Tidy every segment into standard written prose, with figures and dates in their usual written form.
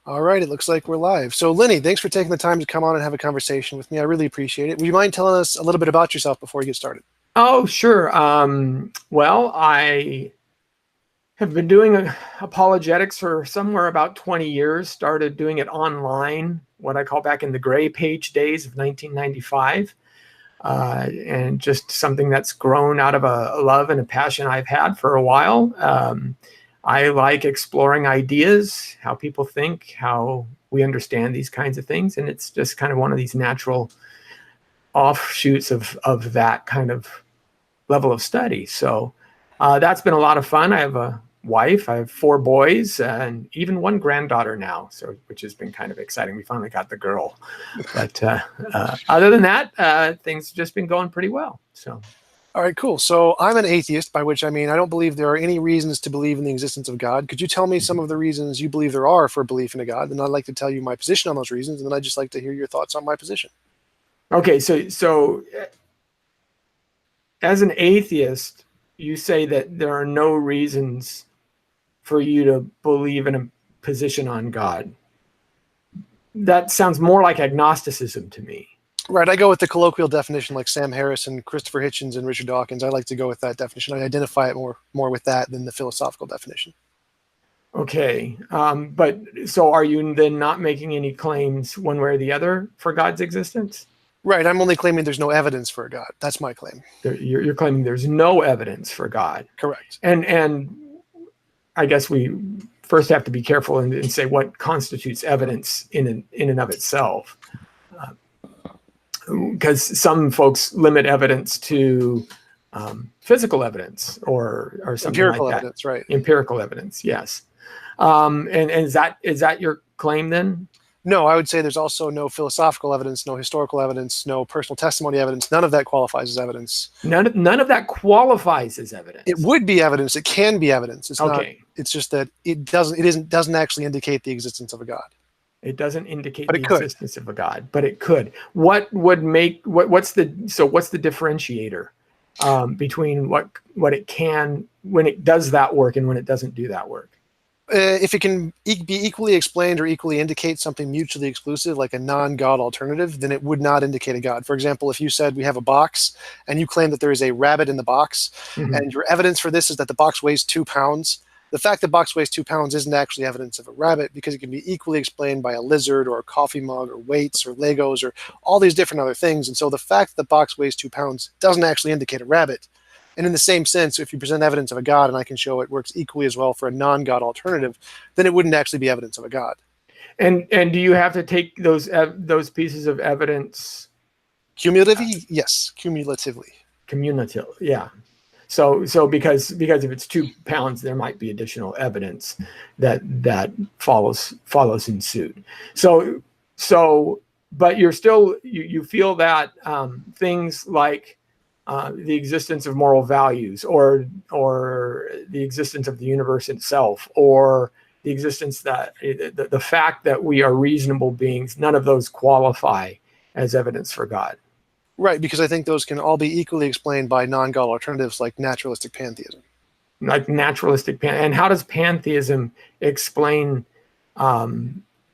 All right, it looks like we're live. So, Lenny, thanks for taking the time to come on and have a conversation with me. I really appreciate it. Would you mind telling us a little bit about yourself before we get started? Oh, sure. Well, I have been doing apologetics for somewhere about 20 years, started doing it online, what I call back in the gray page days of 1995. And just something that's grown out of a love and a passion I've had for a while. I like exploring ideas, how people think, how we understand these kinds of things. And it's just kind of one of these natural offshoots of that kind of level of study. So that's been a lot of fun. I have a wife, I have 4 boys, and even 1 granddaughter now, so which has been kind of exciting. We finally got the girl. But other than that, things have just been going pretty well. So. All right, cool. So I'm an atheist, by which I mean I don't believe there are any reasons to believe in the existence of God. Could you tell me some of the reasons you believe there are for belief in a God? And I'd like to tell you my position on those reasons, and then I'd just like to hear your thoughts on my position. Okay, so as an atheist, you say that there are no reasons for you to believe in a position on God. That sounds more like agnosticism to me. Right, I go with the colloquial definition like Sam Harris and Christopher Hitchens and Richard Dawkins. I like to go with that definition. I identify it more with that than the philosophical definition. Okay, but so are you then not making any claims one way or the other for God's existence? Right, I'm only claiming there's no evidence for a God. That's my claim. You're claiming there's no evidence for God. Correct. And I guess we first have to be careful and say what constitutes evidence in and of itself. Because some folks limit evidence to physical evidence or something empirical like that. Evidence, right? Empirical evidence, yes. And is that your claim then? No, I would say there's also no philosophical evidence, no historical evidence, no personal testimony evidence. None of that qualifies as evidence. None of that qualifies as evidence. It would be evidence. It can be evidence. It's okay. Not. It's just that it doesn't actually indicate the existence of a God. It doesn't indicate the existence of a God, but it could. What would make what's the differentiator between what it can when it does that work and when it doesn't do that work? If it can be equally explained or equally indicate something mutually exclusive, like a non-God alternative, then it would not indicate a God. For example, if you said we have a box and you claim that there is a rabbit in the box, and your evidence for this is that the box weighs 2 pounds, the fact the box weighs 2 pounds isn't actually evidence of a rabbit because it can be equally explained by a lizard or a coffee mug or weights or Legos or all these different other things. And so the fact that the box weighs 2 pounds doesn't actually indicate a rabbit. And in the same sense, if you present evidence of a God and I can show it works equally as well for a non-God alternative, then it wouldn't actually be evidence of a God. And do you have to take those pieces of evidence cumulatively? Yes, cumulatively. Cumulative, yeah. So because if it's 2 pounds, there might be additional evidence that follows in suit. So, but you're still you feel that things like the existence of moral values, or the existence of the universe itself, or the existence that the fact that we are reasonable beings, none of those qualify as evidence for God. Right, because I think those can all be equally explained by non-God alternatives like naturalistic pantheism. Like naturalistic and how does pantheism explain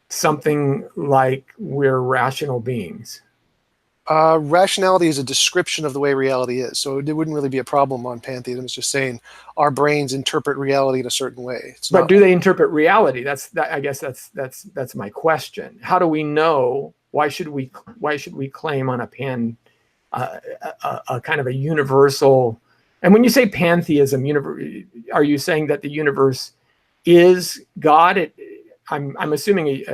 something like we're rational beings? Rationality is a description of the way reality is, so it wouldn't really be a problem on pantheism. It's just saying our brains interpret reality in a certain way. But do they interpret reality? I guess that's my question. How do we know? Why should we claim on a kind of a universal? And when you say pantheism, are you saying that the universe is God? I'm assuming.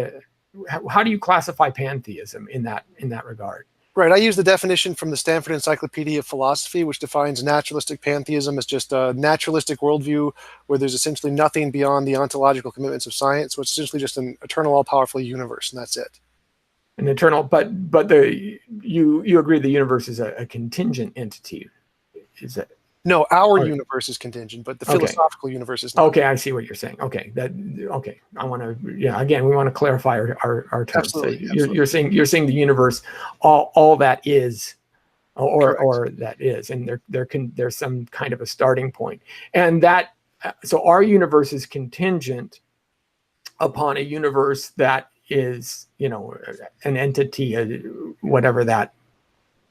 How do you classify pantheism in that regard? Right. I use the definition from the Stanford Encyclopedia of Philosophy, which defines naturalistic pantheism as just a naturalistic worldview where there's essentially nothing beyond the ontological commitments of science. So it's essentially just an eternal, all-powerful universe, and that's it. An eternal, but you agree the universe is a contingent entity, is it? No, our universe is contingent, but the philosophical universe is not. Okay, I see what you're saying. Okay, I want to. Again, we want to clarify our terms. Absolutely, So you're saying the universe, all that is, or that is, and there's some kind of a starting point, and that. So our universe is contingent upon a universe that is, an entity, whatever that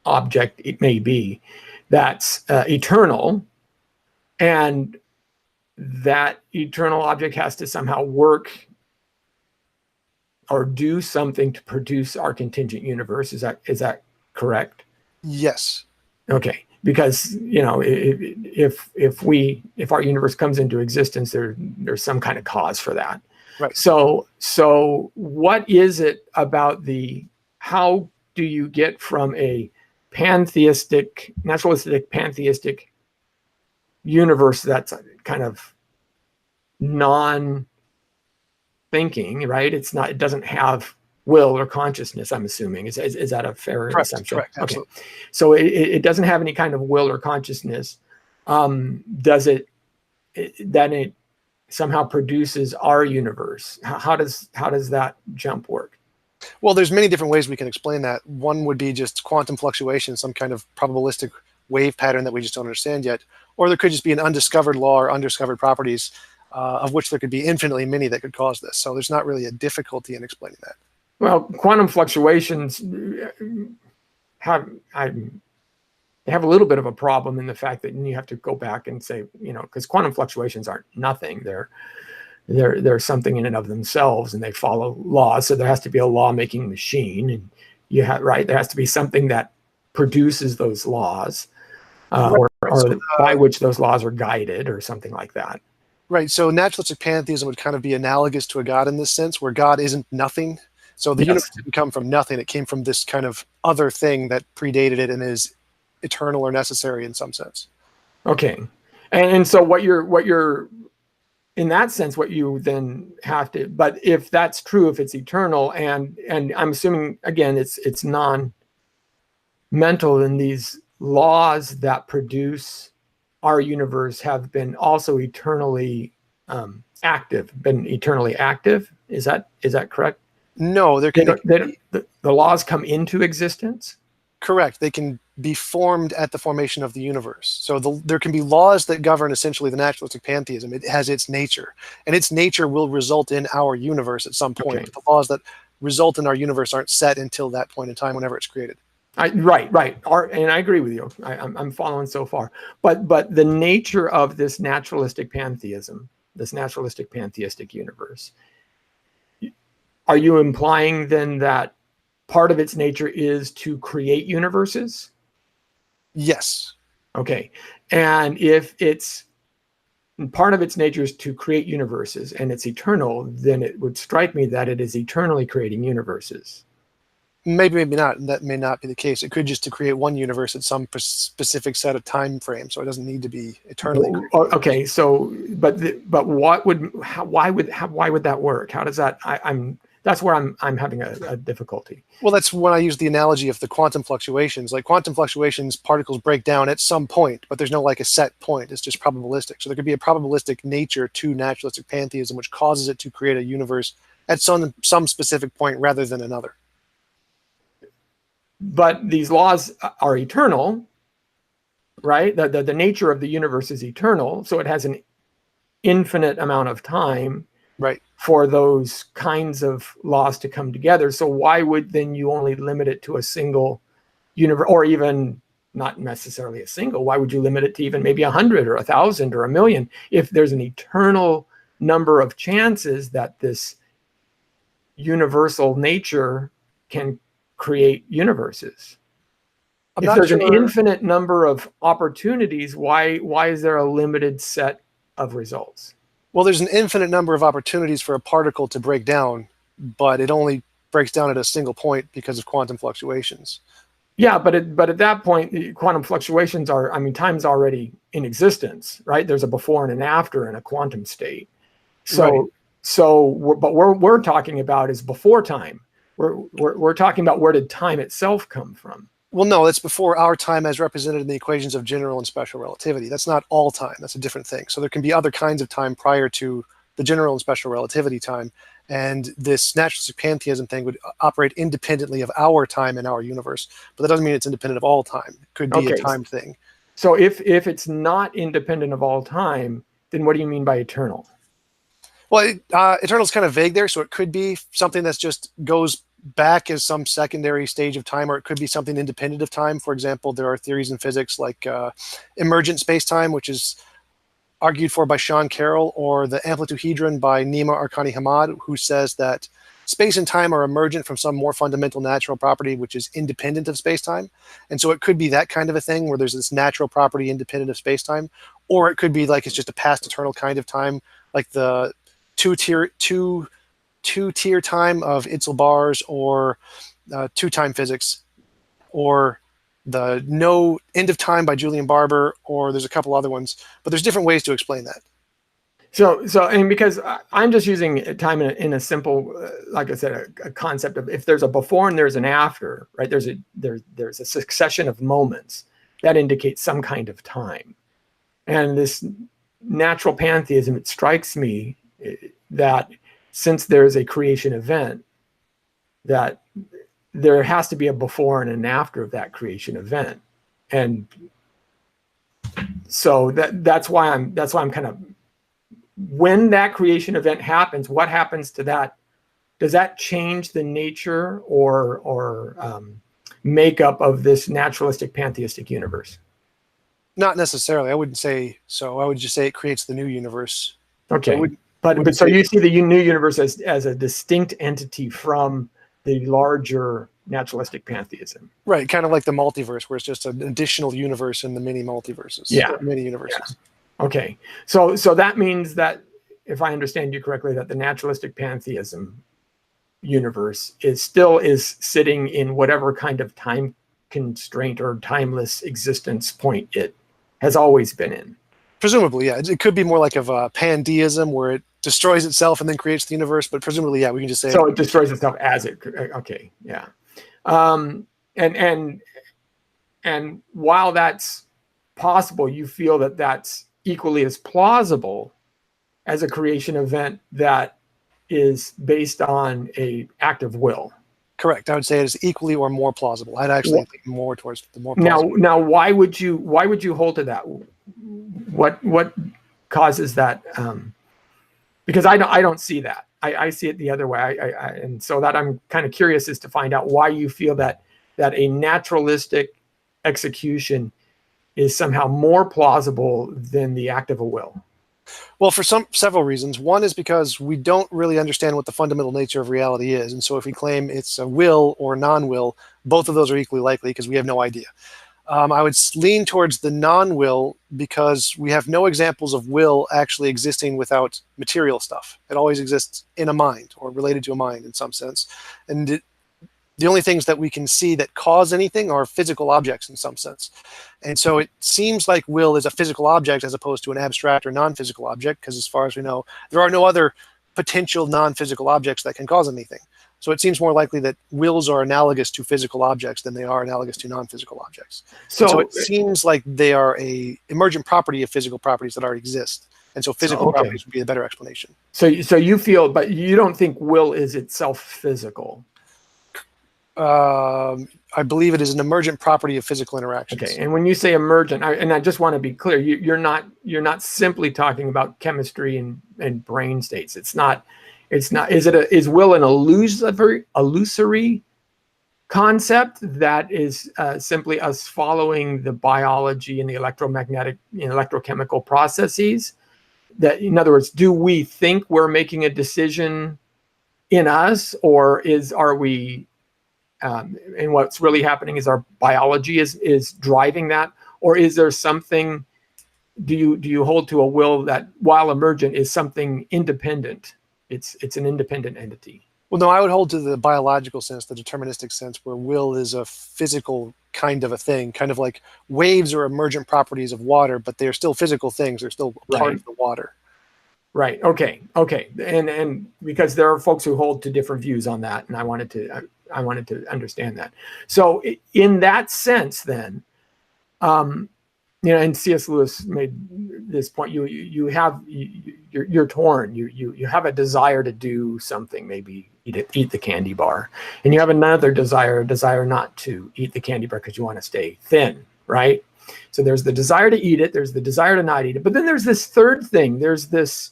object it may be, that's eternal, and that eternal object has to somehow work or do something to produce our contingent universe. Is that correct? Yes. Okay, because if our universe comes into existence, there's some kind of cause for that. Right. So what is it about how do you get from a naturalistic pantheistic universe that's kind of non-thinking, right? It doesn't have will or consciousness, I'm assuming. Is that a fair assumption? Correct. Absolutely. Okay. So it doesn't have any kind of will or consciousness. Does it somehow produces our universe? How does that jump work? Well, there's many different ways we can explain that. One would be just quantum fluctuation, some kind of probabilistic wave pattern that we just don't understand yet. Or there could just be an undiscovered law or undiscovered properties, of which there could be infinitely many that could cause this. So there's not really a difficulty in explaining that. Well, quantum fluctuations have a little bit of a problem in the fact that you have to go back and say, because quantum fluctuations aren't nothing. They're something in and of themselves, and they follow laws. So there has to be a law-making machine, and there has to be something that produces those laws, or by which those laws are guided, or something like that. Right. So naturalistic pantheism would kind of be analogous to a god in this sense, where God isn't nothing. So the universe didn't come from nothing. It came from this kind of other thing that predated it and is eternal or necessary in some sense. Okay. And so what you're in that sense, what you then have to, but if that's true, if it's eternal, and I'm assuming, again, it's non-mental, then these laws that produce our universe have been also eternally active. Is that correct? No, the laws come into existence? Correct. They can be formed at the formation of the universe. So there can be laws that govern essentially the naturalistic pantheism. It has its nature, and its nature will result in our universe at some point. Okay. But the laws that result in our universe aren't set until that point in time, whenever it's created. Right. And I agree with you. I'm following so far. But the nature of this naturalistic pantheism, this naturalistic pantheistic universe, are you implying then that part of its nature is to create universes? Yes. Okay. And if part of its nature is to create universes and it's eternal, then it would strike me that it is eternally creating universes. Maybe not. That may not be the case. It could just to create one universe at some specific set of time frame, so it doesn't need to be eternally created. Okay. So, but why would that work? How does that? That's where I'm having a difficulty. Well, that's when I use the analogy of the quantum fluctuations. Like quantum fluctuations, particles break down at some point, but there's no like a set point. It's just probabilistic. So there could be a probabilistic nature to naturalistic pantheism, which causes it to create a universe at some specific point rather than another. But these laws are eternal, right? The nature of the universe is eternal, so it has an infinite amount of time. Right. For those kinds of laws to come together. So why would then you only limit it to a single universe, or even not necessarily a single? Why would you limit it to even maybe 100 or 1,000 or 1,000,000 if there's an eternal number of chances that this universal nature can create universes? If there's an infinite number of opportunities, why is there a limited set of results? Well, there's an infinite number of opportunities for a particle to break down, but it only breaks down at a single point because of quantum fluctuations. Yeah, but at that point, the quantum fluctuations time's already in existence, right? There's a before and an after in a quantum state. So, right. But we're talking about is before time. We're talking about where did time itself come from? Well, no, that's before our time as represented in the equations of general and special relativity. That's not all time. That's a different thing. So there can be other kinds of time prior to the general and special relativity time. And this naturalistic pantheism thing would operate independently of our time in our universe. But that doesn't mean it's independent of all time. It could be a time thing. So if it's not independent of all time, then what do you mean by eternal? Well, eternal is kind of vague there, so it could be something that's just goes back as some secondary stage of time, or it could be something independent of time. For example, there are theories in physics like emergent space-time, which is argued for by Sean Carroll, or the amplituhedron by Nima Arkani-Hammad, who says that space and time are emergent from some more fundamental natural property which is independent of space-time. And so it could be that kind of a thing where there's this natural property independent of space-time, or it could be like it's just a past eternal kind of time, like the two-tier time of Itzel bars, or two-time physics, or the no end of time by Julian Barber, or there's a couple other ones, but there's different ways to explain that. So, and because I'm just using time in a simple, like I said, a concept of if there's a before and there's an after, right? There's a succession of moments that indicate some kind of time. And this natural pantheism, it strikes me that since there's a creation event, that there has to be a before and an after of that creation event. And so that's why I'm kind of, when that creation event happens, what happens to that? Does that change the nature or makeup of this naturalistic pantheistic universe? Not necessarily. I wouldn't say so. I would just say it creates the new universe. Okay. But so you see the new universe as a distinct entity from the larger naturalistic pantheism. Right. Kind of like the multiverse, where it's just an additional universe in the many multiverses. Yeah. Many universes. Yeah. Okay. So that means that, if I understand you correctly, that the naturalistic pantheism universe still sitting in whatever kind of time constraint or timeless existence point it has always been in. Presumably, yeah. It could be more like of a pantheism, where it destroys itself and then creates the universe, but presumably, yeah, we can just say so it destroys itself as it. Okay, yeah. And while that's possible, you feel that that's equally as plausible as a creation event that is based on a act of will. Correct. I would say it is equally or more plausible. I'd actually think more towards the more plausible. Now, why would you hold to that? What causes that? Because I don't see that. I see it the other way. And so that I'm kind of curious as to find out why you feel that a naturalistic execution is somehow more plausible than the act of a will. Well, for several reasons. One is because we don't really understand what the fundamental nature of reality is. And so if we claim it's a will or non-will, both of those are equally likely because we have no idea. I would lean towards the non-will because we have no examples of will actually existing without material stuff. It always exists in a mind or related to a mind in some sense. And the only things that we can see that cause anything are physical objects in some sense. And so it seems like will is a physical object as opposed to an abstract or non-physical object, because as far as we know, there are no other potential non-physical objects that can cause anything. So it seems more likely that wills are analogous to physical objects than they are analogous to non-physical objects. So it seems like they are a emergent property of physical properties that already exist. And so physical properties would be a better explanation. So you feel, but you don't think will is itself physical? I believe it is an emergent property of physical interactions. Okay, and when you say emergent, and I just want to be clear, you're not simply talking about chemistry and brain states. It's not. Is will an illusory concept that is simply us following the biology and the electromagnetic and electrochemical processes? That, in other words, do we think we're making a decision in us, or are we? And what's really happening is our biology is driving that, or is there something? Do you hold to a will that, while emergent, is something independent? It's an independent entity. Well, no, I would hold to the biological sense, the deterministic sense, where will is a physical kind of a thing, kind of like waves are emergent properties of water, but they're still physical things. They're still part of the water. Right. Okay. And because there are folks who hold to different views on that, and I wanted to understand that. So in that sense, then, and C.S. Lewis made this point. You're torn. You have a desire to do something, maybe eat the candy bar, and you have another desire not to eat the candy bar because you want to stay thin, right? So there's the desire to eat it. There's the desire to not eat it. But then there's this third thing. There's this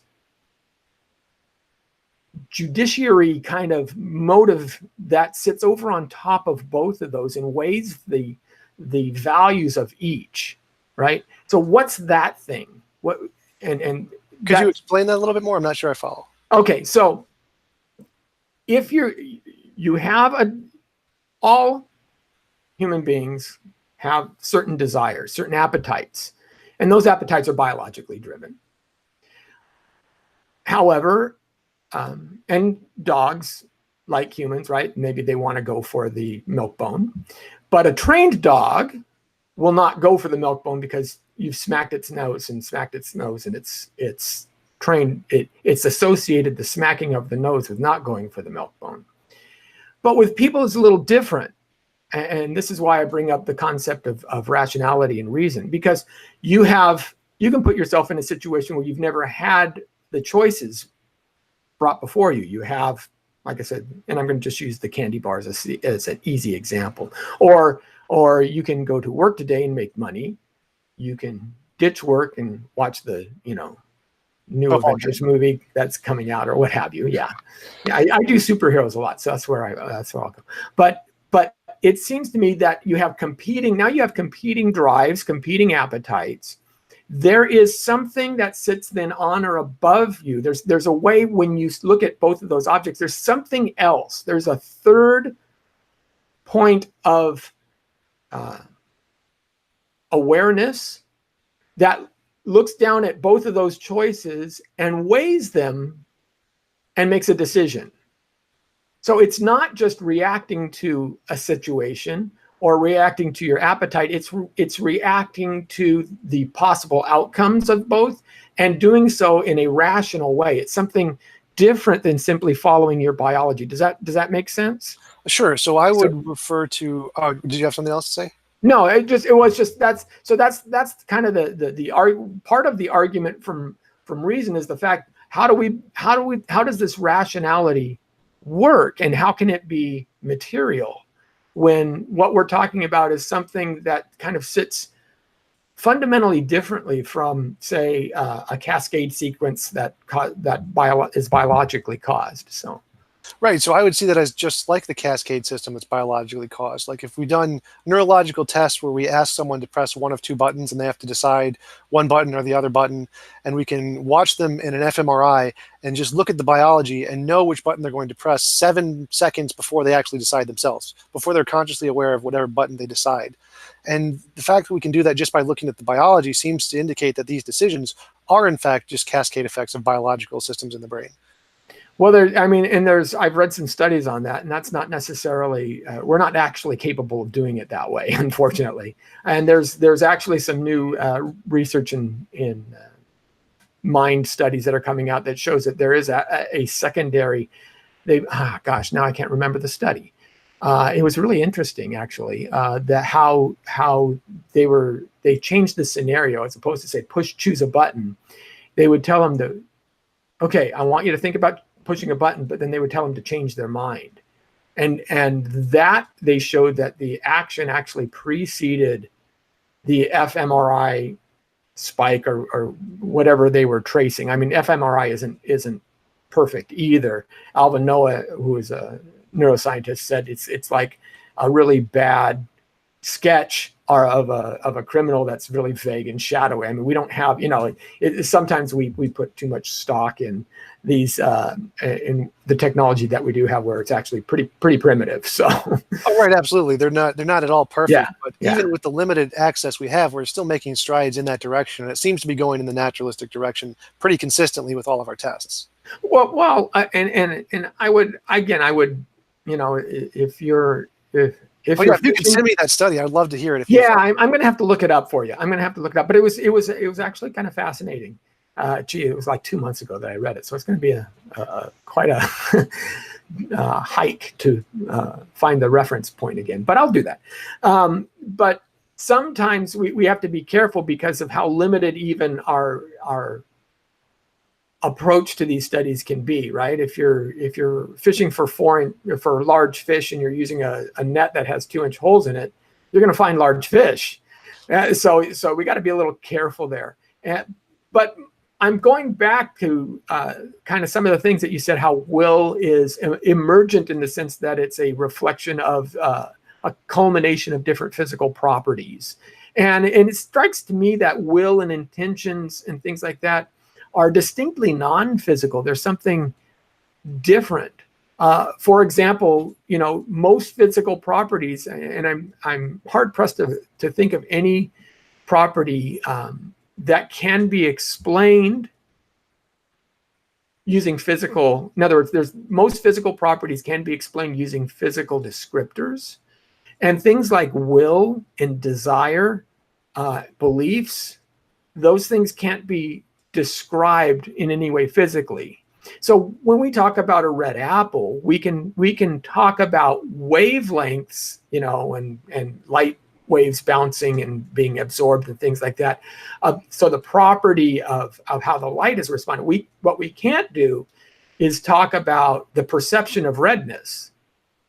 judiciary kind of motive that sits over on top of both of those and weighs the values of each, right? So what's that thing? What and could you explain that a little bit more? I'm not sure I follow. Okay, so if you have all human beings have certain desires, certain appetites, and those appetites are biologically driven. However, and dogs, like humans, right? Maybe they want to go for the milk bone, but a trained dog will not go for the milk bone because you've smacked its nose, and it's trained. It's associated the smacking of the nose with not going for the milk bone. But with people, it's a little different. And this is why I bring up the concept of rationality and reason, because you can put yourself in a situation where you've never had the choices brought before you. You have, like I said, and I'm going to just use the candy bars as an easy example. Or you can go to work today and make money. You can ditch work and watch the, new Avengers movie that's coming out or what have you. Yeah. I do superheroes a lot, so that's where I'll go. But it seems to me that you have competing drives, competing appetites. There is something that sits then on or above you. There's a way when you look at both of those objects, there's something else. There's a third point of awareness that looks down at both of those choices and weighs them and makes a decision. So it's not just reacting to a situation or reacting to your appetite. It's reacting to the possible outcomes of both and doing so in a rational way. It's something different than simply following your biology. Does that make sense? Sure. So I would refer to. Did you have something else to say? No, that's kind of the part of the argument from reason is the fact how does this rationality work, and how can it be material when what we're talking about is something that kind of sits fundamentally differently from, say, a cascade sequence that is biologically caused. So. Right. So I would see that as just like the cascade system that's biologically caused. Like if we've done neurological tests where we ask someone to press one of two buttons and they have to decide one button or the other button, and we can watch them in an fMRI and just look at the biology and know which button they're going to press 7 seconds before they actually decide themselves, before they're consciously aware of whatever button they decide. And the fact that we can do that just by looking at the biology seems to indicate that these decisions are in fact just cascade effects of biological systems in the brain. Well, I've read some studies on that, and that's not necessarily, we're not actually capable of doing it that way, unfortunately. And there's actually some new research in mind studies that are coming out that shows that there is a secondary, now I can't remember the study. It was really interesting, actually, that how they changed the scenario. As opposed to say, choose a button. They would tell them okay, I want you to think about pushing a button, but then they would tell them to change their mind. And that they showed that the action actually preceded the fMRI spike or whatever they were tracing. I mean, fMRI isn't perfect either. Alvin Noah, who is a neuroscientist, said it's like a really bad sketch of a criminal that's really vague and shadowy. I mean, we don't have, sometimes we put too much stock in these in the technology that we do have, where it's actually pretty primitive. So oh, right, absolutely, they're not at all perfect. Yeah, but even with the limited access we have, we're still making strides in that direction, and it seems to be going in the naturalistic direction pretty consistently with all of our tests. Well, and I would, if you can send me that study, I'd love to hear it. I'm going to have to look it up for you. But it was actually kind of fascinating. It was like 2 months ago that I read it, so it's going to be quite a hike to find the reference point again. But I'll do that. But sometimes we have to be careful because of how limited even our approach to these studies can be, right? If you're fishing for large fish and you're using a net that has 2-inch holes in it, you're going to find large fish. So we got to be a little careful there. But I'm going back to kind of some of the things that you said, how will is emergent in the sense that it's a reflection of a culmination of different physical properties. And it strikes to me that will and intentions and things like that are distinctly non-physical. There's something different. For example, most physical properties, and I'm hard pressed to think of any property that can be explained using physical. In other words, most physical properties can be explained using physical descriptors, and things like will and desire, beliefs, those things can't be described in any way physically. So when we talk about a red apple, we can talk about wavelengths, and light waves bouncing and being absorbed and things like that. So the property of how the light is responding. What we can't do is talk about the perception of redness,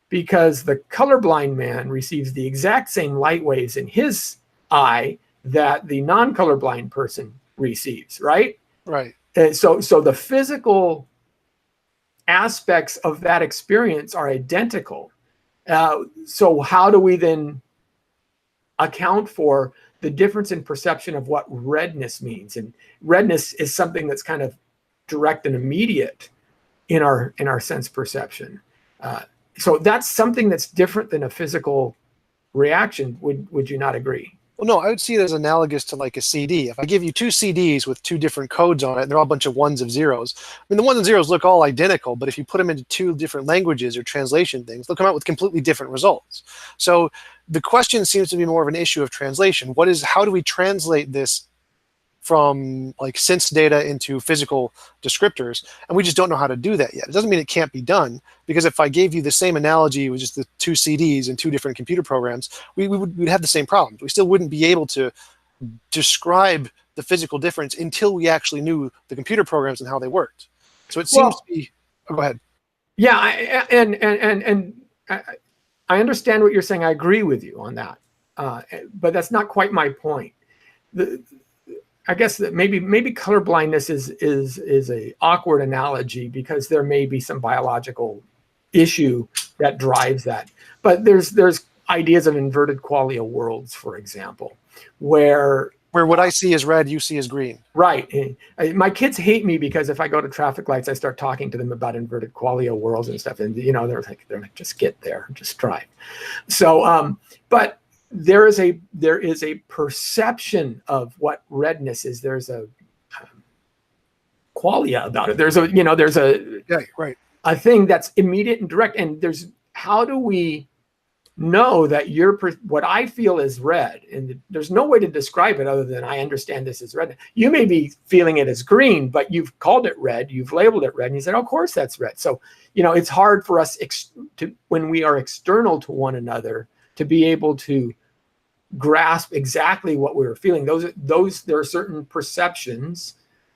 because the colorblind man receives the exact same light waves in his eye that the non-colorblind person receives, right? Right. And so the physical aspects of that experience are identical. So how do we then account for the difference in perception of what redness means? And redness is something that's kind of direct and immediate in our sense perception. So that's something that's different than a physical reaction. Would you not agree? Well, no, I would see it as analogous to like a CD. If I give you two CDs with two different codes on it, and they're all a bunch of ones and zeros. I mean, the ones and zeros look all identical, but if you put them into two different languages or translation things, they'll come out with completely different results. So the question seems to be more of an issue of translation. How do we translate this from like sense data into physical descriptors? And we just don't know how to do that yet. It doesn't mean it can't be done, because if I gave you the same analogy with just the two CDs and two different computer programs, we'd have the same problems. We still wouldn't be able to describe the physical difference until we actually knew the computer programs and how they worked. So it seems to be. Oh, go ahead. Yeah, I understand what you're saying. I agree with you on that, but that's not quite my point. I guess that maybe colorblindness is a awkward analogy, because there may be some biological issue that drives that. But there's ideas of inverted qualia worlds, for example, where what I see is red, you see is green. Right. My kids hate me because if I go to traffic lights, I start talking to them about inverted qualia worlds and stuff, and they're like, just get there, just drive. So, but there is a perception of what redness is. There's a qualia about it. There's a thing that's immediate and direct. And how do we know that what I feel is red? And there's no way to describe it other than I understand this is red. You may be feeling it as green, but you've called it red, you've labeled it red, and you said, of course that's red. So, it's hard for us when we are external to one another to be able to grasp exactly what we were feeling. There are certain perceptions,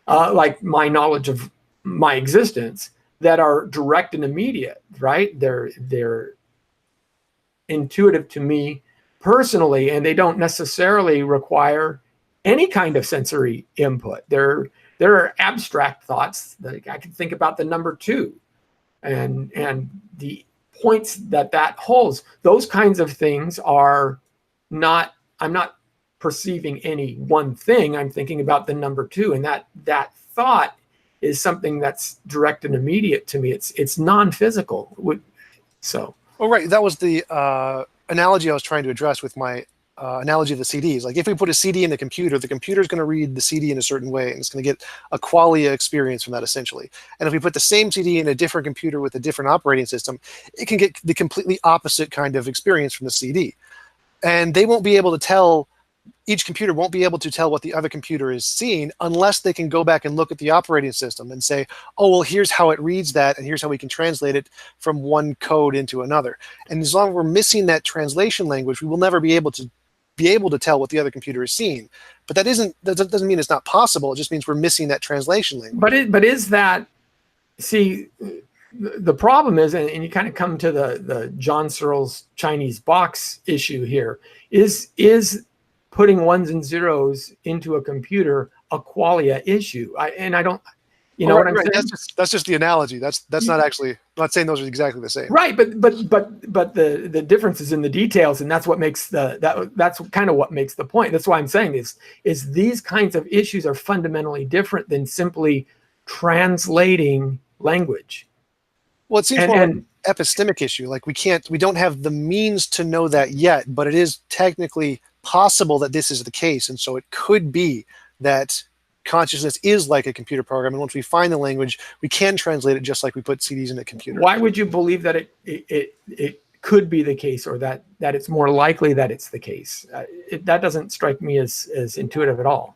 like my knowledge of my existence, that are direct and immediate, right? They're intuitive to me personally, and they don't necessarily require any kind of sensory input. There are abstract thoughts that I can think about the number 2 and the points that holds. Those kinds of things I'm not perceiving any one thing. I'm thinking about the number 2, and that thought is something that's direct and immediate to me. It's non-physical. So. Oh, right. That was the analogy I was trying to address with my analogy of the CDs. Like if we put a CD in the computer is going to read the CD in a certain way, and it's going to get a qualia experience from that, essentially. And if we put the same CD in a different computer with a different operating system, it can get the completely opposite kind of experience from the CD. And they won't be able to tell, each computer won't be able to tell what the other computer is seeing unless they can go back and look at the operating system and say, oh, well, here's how it reads that, and here's how we can translate it from one code into another. And as long as we're missing that translation language, we will never be able to tell what the other computer is seeing. But that doesn't mean it's not possible. It just means we're missing that translation language. But is that, see, the problem is, and you kind of come to the John Searle's Chinese box issue here, is putting ones and zeros into a computer a qualia issue. I don't, you know Right, what I'm right. saying? That's just the analogy. That's not actually, I'm not saying those are exactly the same. Right, but the difference is in the details, and that's what makes that's kind of what makes the point. That's why I'm saying is these kinds of issues are fundamentally different than simply translating language. Well, it seems more like an epistemic issue. Like we don't have the means to know that yet, but it is technically possible that this is the case, and so it could be that consciousness is like a computer program, and once we find the language, we can translate it just like we put CDs in a computer. Why would you believe that it could be the case, or that it's more likely that it's the case? That doesn't strike me as intuitive at all.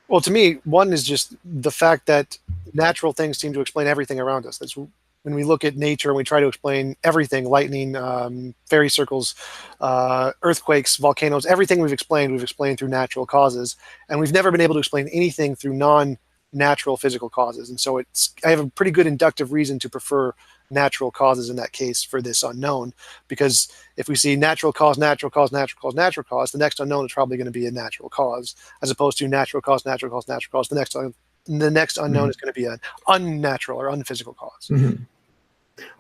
Well, to me, one is just the fact that natural things seem to explain everything around us. That's when we look at nature and we try to explain everything, lightning, fairy circles, earthquakes, volcanoes, everything we've explained through natural causes. And we've never been able to explain anything through non-natural physical causes. And so I have a pretty good inductive reason to prefer natural causes in that case for this unknown, because if we see natural cause, natural cause, natural cause, natural cause, the next unknown is probably going to be a natural cause, as opposed to natural cause, natural cause, natural cause. The next unknown is going to be an unnatural or unphysical cause. Mm-hmm.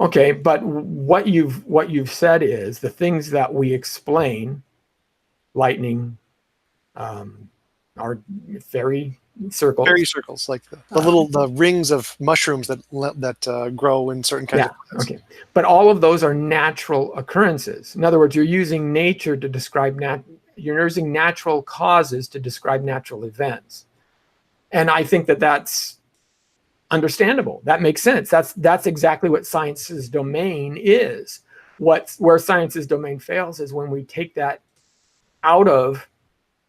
Okay, but what you've said is the things that we explain, lightning, are fairy circles. Fairy circles, like the rings of mushrooms that grow in certain kinds of plants. Okay, but all of those are natural occurrences. In other words, you're using nature to describe you're using natural causes to describe natural events, and I think that that's understandable. That makes sense. That's exactly what science's domain is. Where science's domain fails is when we take that out of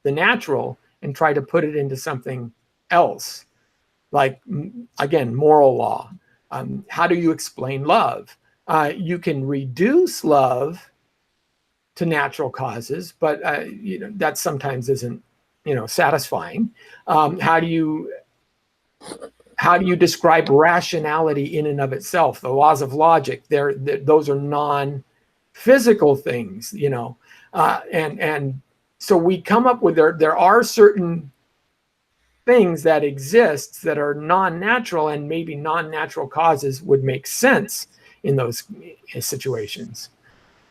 the natural and try to put it into something else, like, again, moral law. How do you explain love? You can reduce love to natural causes, but that sometimes isn't satisfying. How do you describe rationality in and of itself? The laws of logic, those are non-physical things, and so we come up with there are certain things that exist that are non-natural, and maybe non-natural causes would make sense in those situations.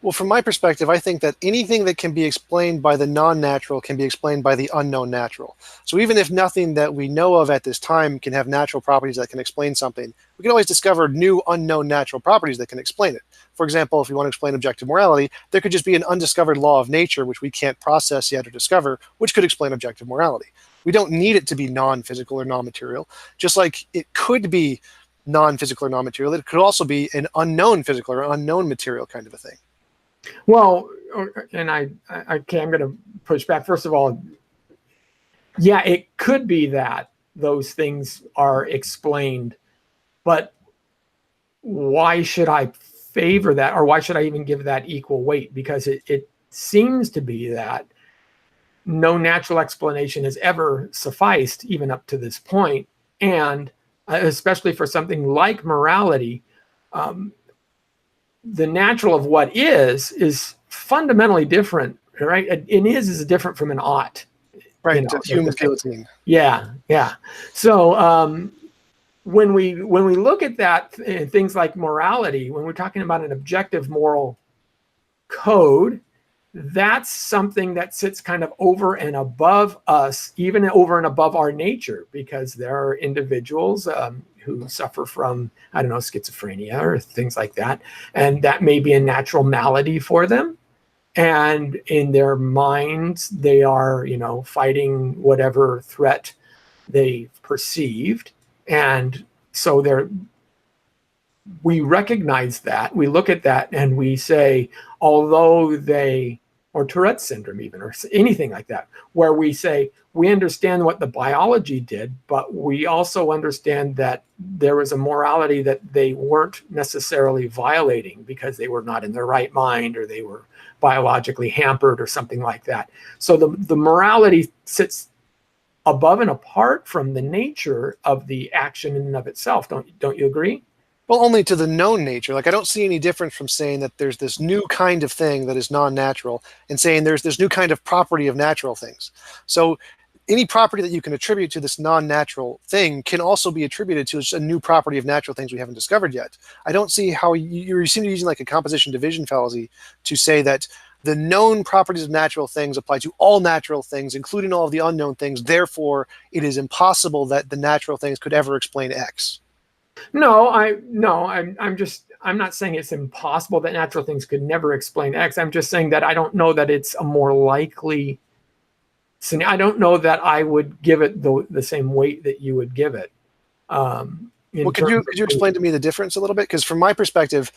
Well, from my perspective, I think that anything that can be explained by the non-natural can be explained by the unknown natural. So even if nothing that we know of at this time can have natural properties that can explain something, we can always discover new unknown natural properties that can explain it. For example, if we want to explain objective morality, there could just be an undiscovered law of nature which we can't process yet or discover, which could explain objective morality. We don't need it to be non-physical or non-material, just like it could be non-physical or non-material. It could also be an unknown physical or unknown material kind of a thing. Well, and I'm going to push back. First of all, yeah, it could be that those things are explained, but why should I favor that, or why should I even give that equal weight? Because it seems to be that no natural explanation has ever sufficed, even up to this point, and especially for something like morality, the natural of what is fundamentally different, right? An is different from an ought. Right, human guillotine. Yeah. So when we look at that, things like morality, when we're talking about an objective moral code, that's something that sits kind of over and above us, even over and above our nature, because there are individuals who suffer from, schizophrenia or things like that. And that may be a natural malady for them. And in their minds, they are, fighting whatever threat they perceived. And so we recognize that, we look at that, and we say, although or Tourette's syndrome even, or anything like that, where we say, we understand what the biology did, but we also understand that there was a morality that they weren't necessarily violating because they were not in their right mind, or they were biologically hampered or something like that. So the morality sits above and apart from the nature of the action in and of itself. Don't you agree? Well, only to the known nature. Like, I don't see any difference from saying that there's this new kind of thing that is non-natural and saying there's this new kind of property of natural things. So any property that you can attribute to this non-natural thing can also be attributed to just a new property of natural things we haven't discovered yet. I don't see how you seem to be using like a composition division fallacy to say that the known properties of natural things apply to all natural things, including all of the unknown things. Therefore, it is impossible that the natural things could ever explain X. No, I'm not saying it's impossible that natural things could never explain X. I'm just saying that I don't know that it's a more likely scenario. I don't know that I would give it the same weight that you would give it. Well, could you explain to me the difference a little bit? Because from my perspective,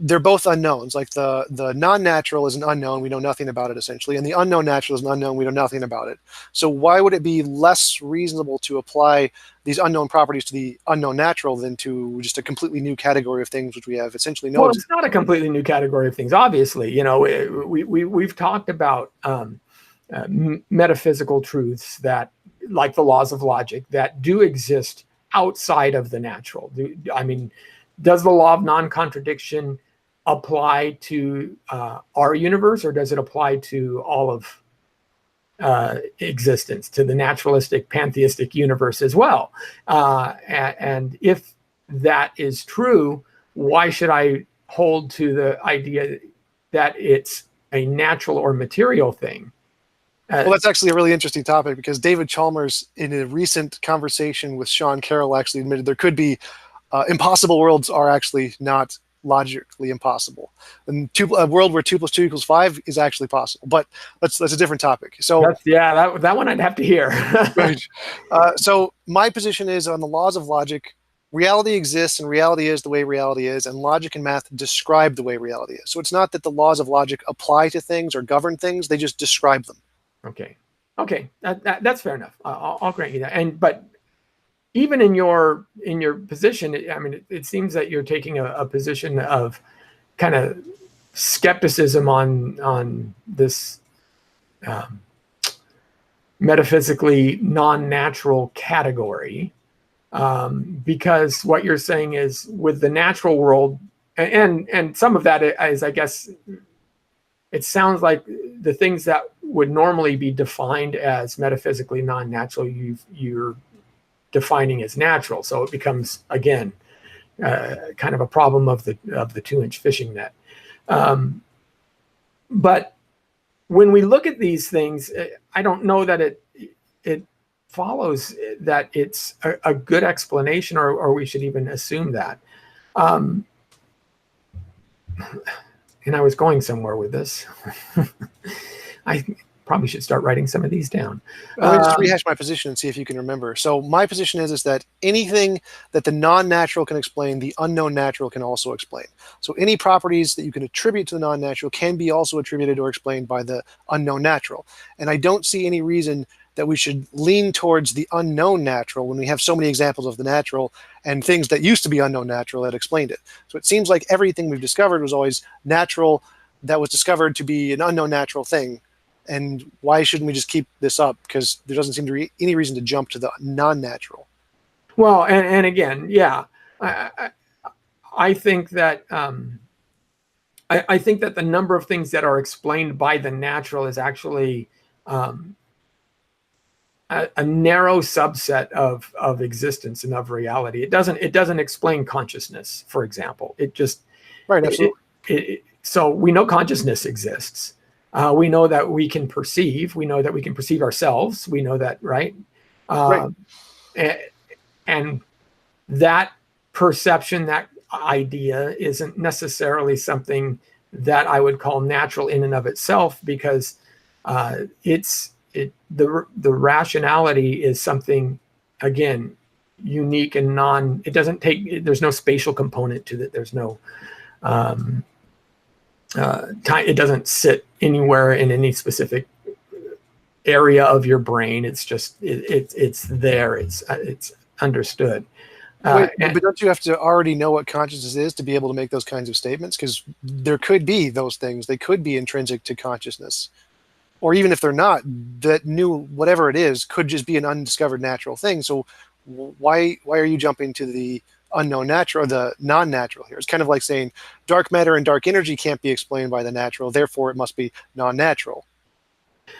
they're both unknowns. Like the non-natural is an unknown. We know nothing about it, essentially. And the unknown natural is an unknown. We know nothing about it. So why would it be less reasonable to apply these unknown properties to the unknown natural than to just a completely new category of things which we have essentially no? Well, it's not a completely new category of things, obviously. You know, we've talked about metaphysical truths that, like the laws of logic, that do exist outside of the natural. I mean, does the law of non-contradiction apply to our universe, or does it apply to all of existence, to the naturalistic, pantheistic universe as well? And if that is true, why should I hold to the idea that it's a natural or material thing? Well, that's actually a really interesting topic, because David Chalmers, in a recent conversation with Sean Carroll, actually admitted there could be impossible worlds are actually not logically impossible. And a world where 2 + 2 = 5 is actually possible, but that's a different topic. So that one I'd have to hear. Right. So my position is on the laws of logic. Reality exists, and reality is the way reality is, and logic and math describe the way reality is. So it's not that the laws of logic apply to things or govern things; they just describe them. Okay, that's fair enough. I'll grant you that. But even in your position, I mean, it seems that you're taking a position of kind of skepticism on this metaphysically non-natural category, because what you're saying is, with the natural world, and some of that is, I guess, it sounds like the things that would normally be defined as metaphysically non-natural, you're defining as natural. So it becomes, again, kind of a problem of the 2-inch fishing net. But when we look at these things, I don't know that it follows that it's a good explanation, or we should even assume that. And I was going somewhere with this. I probably should start writing some of these down. Let me just rehash my position and see if you can remember. So my position is that anything that the non-natural can explain, the unknown natural can also explain. So any properties that you can attribute to the non-natural can be also attributed or explained by the unknown natural. And I don't see any reason that we should lean towards the unknown natural when we have so many examples of the natural and things that used to be unknown natural that explained it. So it seems like everything we've discovered was always natural that was discovered to be an unknown natural thing. And why shouldn't we just keep this up? Because there doesn't seem to be any reason to jump to the non-natural. Well, and again, yeah, I think that I think that the number of things that are explained by the natural is actually a narrow subset of existence and of reality. It doesn't explain consciousness, for example. It just right, absolutely. So we know consciousness exists. We know that we can perceive. We know that we can perceive ourselves. We know that, right? Right. And that perception, that idea, isn't necessarily something that I would call natural in and of itself, because the rationality is something, again, unique and there's no spatial component to it. There's no time. It doesn't sit anywhere in any specific area of your brain. It's just it's there. It's understood. But don't you have to already know what consciousness is to be able to make those kinds of statements? Because there could be those things. They could be intrinsic to consciousness. Or even if they're not, that new whatever it is could just be an undiscovered natural thing. So why are you jumping to the unknown natural or the non-natural here? It's kind of like saying dark matter and dark energy can't be explained by the natural, therefore it must be non-natural.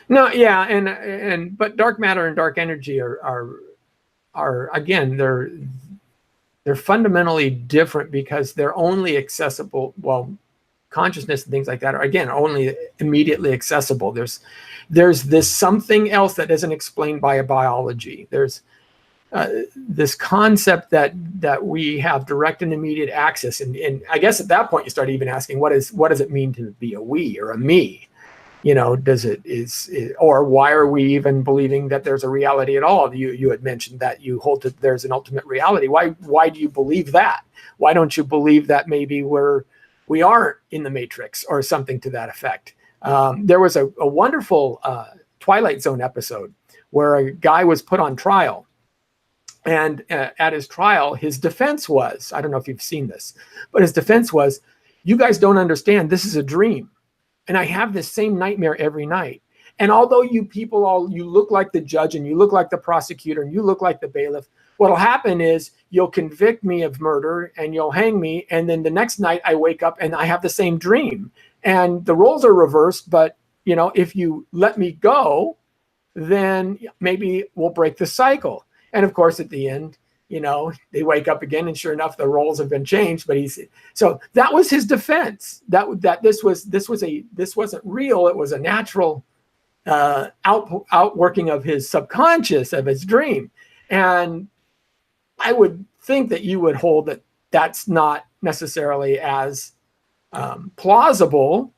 No, yeah, and but dark matter and dark energy are again, they're fundamentally different because they're only accessible. Well, consciousness and things like that are again only immediately accessible. There's this something else that isn't explained by a biology. There's this concept that we have direct and immediate access, and I guess at that point you start even asking what does it mean to be a we or a me? You know, or why are we even believing that there's a reality at all? You had mentioned that you hold that there's an ultimate reality. Why do you believe that? Why don't you believe that maybe we aren't in the Matrix or something to that effect? There was a wonderful Twilight Zone episode where a guy was put on trial. And at his trial, his defense was, I don't know if you've seen this, but his defense was, you guys don't understand, this is a dream. And I have this same nightmare every night. And although you people you look like the judge and you look like the prosecutor and you look like the bailiff, what'll happen is you'll convict me of murder and you'll hang me. And then the next night I wake up and I have the same dream. And the roles are reversed, but you know, if you let me go, then maybe we'll break the cycle. And of course, at the end, you know, they wake up again, and sure enough, the roles have been changed. But so that was his defense. That this wasn't real. It was a natural outworking of his subconscious, of his dream. And I would think that you would hold that that's not necessarily as plausible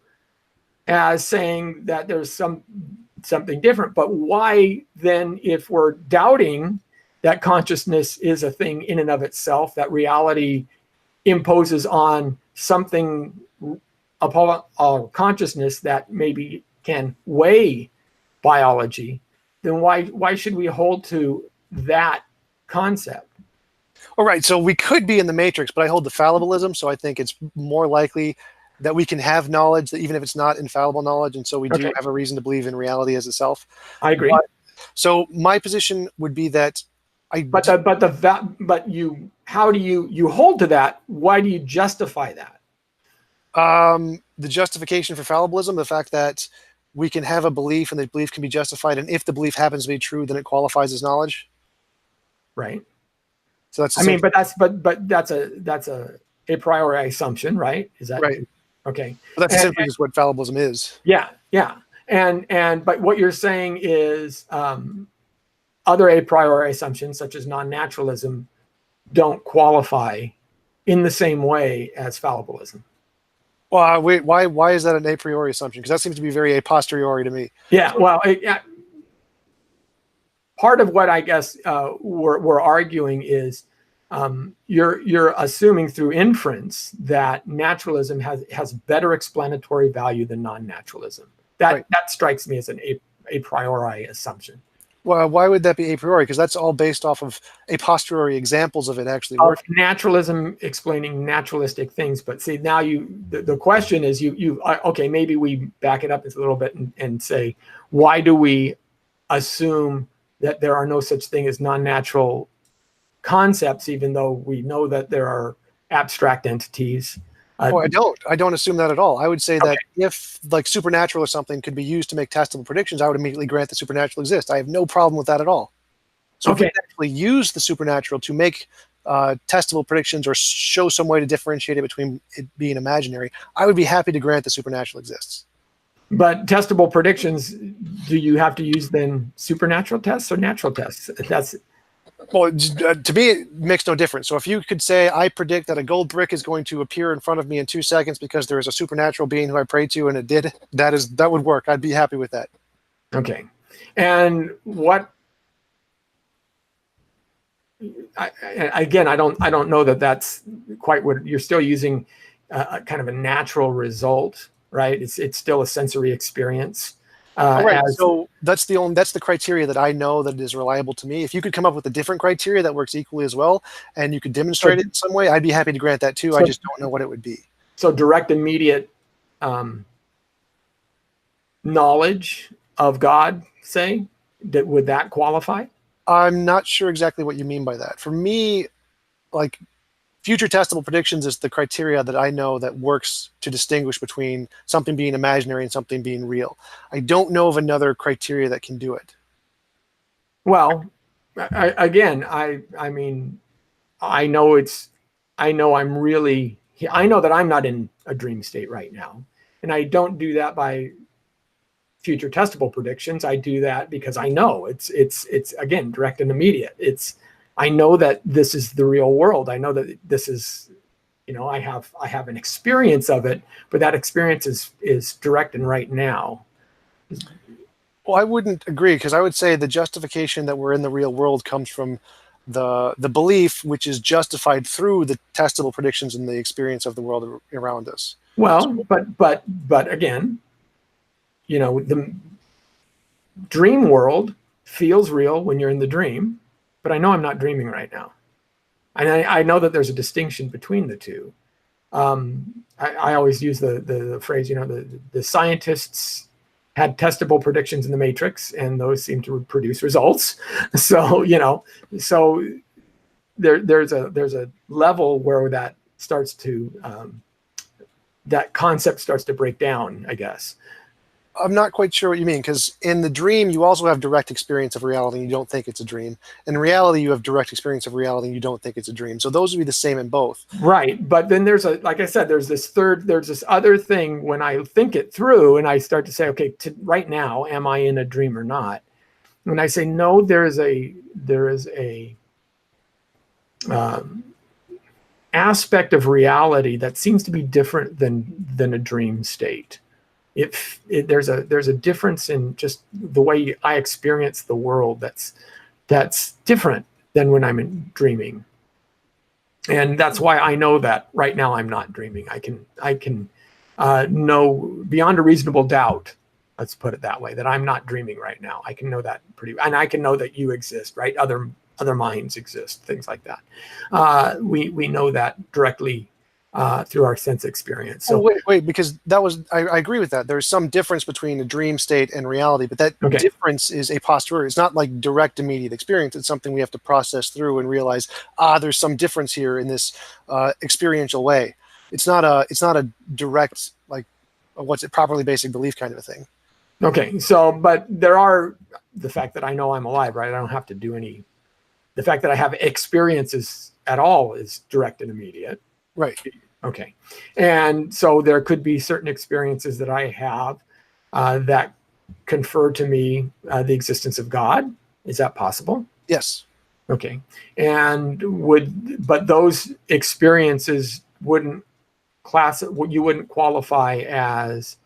as saying that there's something different. But why then, if we're doubting that consciousness is a thing in and of itself, that reality imposes on something upon our consciousness that maybe can weigh biology, then why should we hold to that concept? All right, so we could be in the Matrix, but I hold to fallibilism, so I think it's more likely that we can have knowledge, that even if it's not infallible knowledge, and so we do have a reason to believe in reality as itself. I agree. So my position would be that how do you hold to that? Why do you justify that? The justification for fallibilism, the fact that we can have a belief and the belief can be justified, and if the belief happens to be true, then it qualifies as knowledge. Right. So that's that's a priori assumption, right? Is that right? Okay. But that's simply just what fallibilism is. Yeah, yeah. But what you're saying is other a priori assumptions, such as non-naturalism, don't qualify in the same way as fallibilism. Well, why is that an a priori assumption? Because that seems to be very a posteriori to me. Yeah, well, part of what I guess we're arguing is you're assuming through inference that naturalism has better explanatory value than non-naturalism. That strikes me as an a priori assumption. Well, why would that be a priori? Because that's all based off of a posteriori examples of it actually working. Naturalism explaining naturalistic things. But see, now the question is okay, maybe we back it up a little bit and say, why do we assume that there are no such thing as non-natural concepts, even though we know that there are abstract entities? I don't assume that at all. I would say that if like supernatural or something could be used to make testable predictions, I would immediately grant that supernatural exists. I have no problem with that at all. So if we actually use the supernatural to make testable predictions or show some way to differentiate it between it being imaginary, I would be happy to grant the supernatural exists. But testable predictions, do you have to use then supernatural tests or natural tests? Well, to me, it makes no difference. So if you could say, I predict that a gold brick is going to appear in front of me in 2 seconds because there is a supernatural being who I prayed to and it did, that would work. I'd be happy with that. Okay. And again, I don't know that that's quite what you're still using kind of a natural result, right? It's still a sensory experience. Right. So that's the criteria that I know that is reliable to me. If you could come up with a different criteria that works equally as well, and you could demonstrate it in some way, I'd be happy to grant that too. I just don't know what it would be. So direct, immediate knowledge of God, say, would that qualify? I'm not sure exactly what you mean by that. For me, like future testable predictions is the criteria that I know that works to distinguish between something being imaginary and something being real. I don't know of another criteria that can do it. Well, I mean, I know that I'm not in a dream state right now. And I don't do that by future testable predictions. I do that because I know it's again, direct and immediate. I know that this is the real world. I know that this is, I have an experience of it, but that experience is direct and right now. Well, I wouldn't agree, because I would say the justification that we're in the real world comes from the belief, which is justified through the testable predictions and the experience of the world around us. Well, but again, the dream world feels real when you're in the dream, but I know I'm not dreaming right now. And I know that there's a distinction between the two. I always use the phrase, the scientists had testable predictions in the matrix, and those seem to produce results. So, so there's a level where that starts to, that concept starts to break down, I guess. I'm not quite sure what you mean, because in the dream, you also have direct experience of reality and you don't think it's a dream. In reality, you have direct experience of reality and you don't think it's a dream. So those would be the same in both. Right. But then like I said, there's this other thing when I think it through and I start to say, okay, right now, am I in a dream or not? When I say, no, there is a aspect of reality that seems to be different than a dream state. There's a difference in just the way I experience the world that's different than when I'm dreaming, and that's why I know that right now I'm not dreaming. I can know beyond a reasonable doubt, let's put it that way, that I'm not dreaming right now. I can know that and I can know that you exist, right? Other minds exist, things like that. We know that directly. Through our sense experience. So wait, because I agree with that. There's some difference between a dream state and reality, but that difference is a posteriori. It's not like direct, immediate experience. It's something we have to process through and realize, there's some difference here in this experiential way. It's not a direct, like, what's it, properly basic belief kind of a thing. Okay, so, but there are, the fact that I know I'm alive, right? I don't have to do any, the fact that I have experiences at all is direct and immediate. Right. Okay. And so there could be certain experiences that I have that confer to me the existence of God. Is that possible? Yes. Okay. And but those experiences you wouldn't qualify as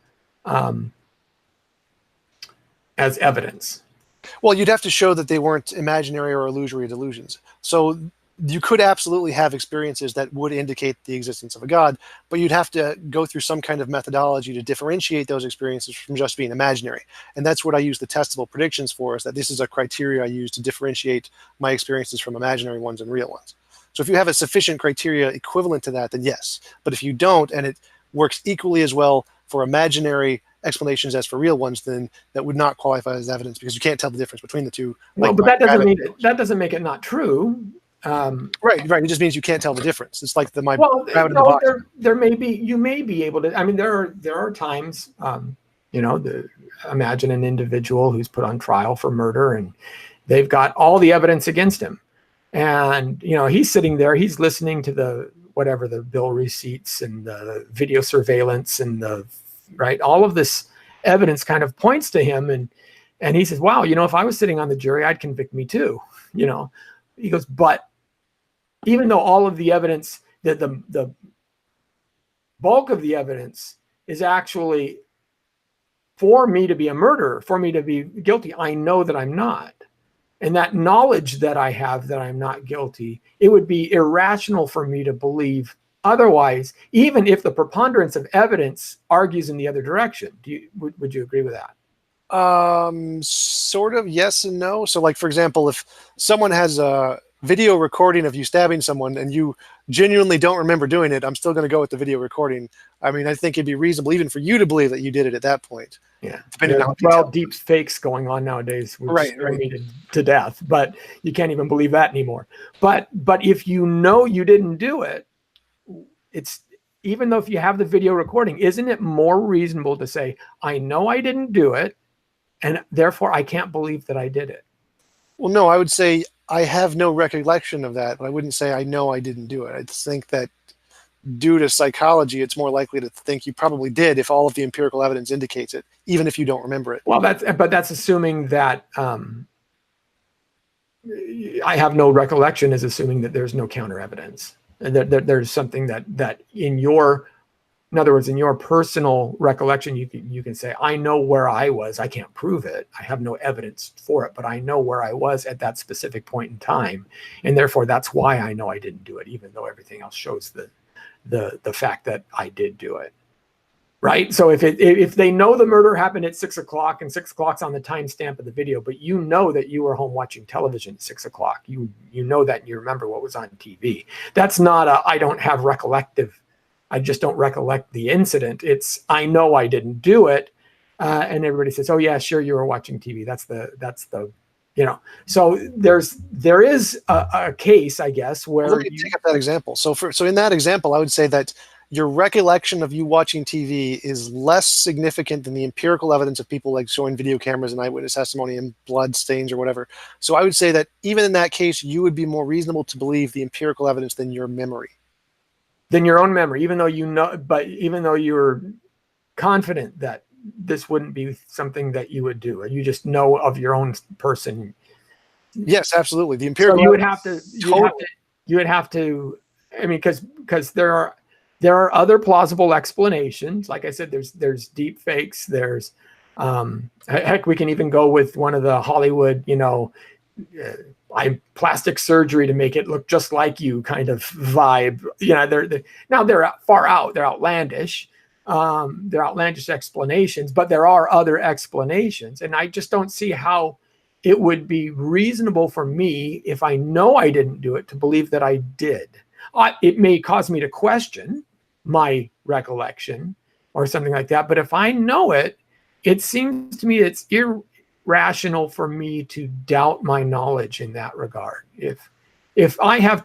evidence. Well, you'd have to show that they weren't imaginary or illusory delusions. So you could absolutely have experiences that would indicate the existence of a God, but you'd have to go through some kind of methodology to differentiate those experiences from just being imaginary. And that's what I use the testable predictions for, is that this is a criteria I use to differentiate my experiences from imaginary ones and real ones. So if you have a sufficient criteria equivalent to that, then yes. But if you don't, and it works equally as well for imaginary explanations as for real ones, then that would not qualify as evidence, because you can't tell the difference between the two. Well, but that doesn't make it not true. Right. It just means you can't tell the difference. It's like rabbit in the box. You may be able to. I mean, there are times, imagine an individual who's put on trial for murder, and they've got all the evidence against him, and he's sitting there, he's listening to the bill receipts and the video surveillance and all of this evidence kind of points to him, and he says, "Wow, if I was sitting on the jury, I'd convict me too." He goes, but even though all of the evidence, the bulk of the evidence is actually for me to be a murderer, for me to be guilty, I know that I'm not. And that knowledge that I have that I'm not guilty, it would be irrational for me to believe otherwise, even if the preponderance of evidence argues in the other direction. Would you agree with that? Sort of yes and no. So, like, for example, if someone has a video recording of you stabbing someone and you genuinely don't remember doing it, I'm still going to go with the video recording. I mean, I think it'd be reasonable even for you to believe that you did it at that point. Yeah. Depending on how deep fakes going on nowadays, which scare me to death, but you can't even believe that anymore. But if you know you didn't do it, it's, even though if you have the video recording, isn't it more reasonable to say, I know I didn't do it, and therefore I can't believe that I did it? Well, no, I would say I have no recollection of that, but I wouldn't say I know I didn't do it. I think that due to psychology, it's more likely to think you probably did if all of the empirical evidence indicates it, even if you don't remember it. Well, that's assuming that I have no recollection is assuming that there's no counter evidence. And there's something that in other words, in your personal recollection, you can say, I know where I was. I can't prove it. I have no evidence for it, but I know where I was at that specific point in time. And therefore, that's why I know I didn't do it, even though everything else shows the fact that I did do it. Right. So if they know the murder happened at 6 o'clock and 6 o'clock's on the timestamp of the video, but you know that you were home watching television at 6 o'clock, you know that and you remember what was on TV. That's not I don't have I just don't recollect the incident. It's, I know I didn't do it. And everybody says, oh yeah, sure. You were watching TV. That's the, so there is a case, I guess, where Let me take up that example. So in that example, I would say that your recollection of you watching TV is less significant than the empirical evidence of people like showing video cameras and eyewitness testimony and blood stains or whatever. So I would say that even in that case, you would be more reasonable to believe the empirical evidence than your memory. Than your own memory, even though even though you're confident that this wouldn't be something that you would do, or you just know of your own person. Yes, absolutely. The empirical. So you would have to. I mean, because there are other plausible explanations. Like I said, there's deep fakes. There's heck, we can even go with one of the Hollywood, plastic surgery to make it look just like you kind of vibe. They're far out. They're outlandish. They're outlandish explanations, but there are other explanations, and I just don't see how it would be reasonable for me, if I know I didn't do it, to believe that I did. It may cause me to question my recollection or something like that, but if I know it, it seems to me it's irrational for me to doubt my knowledge in that regard. If I have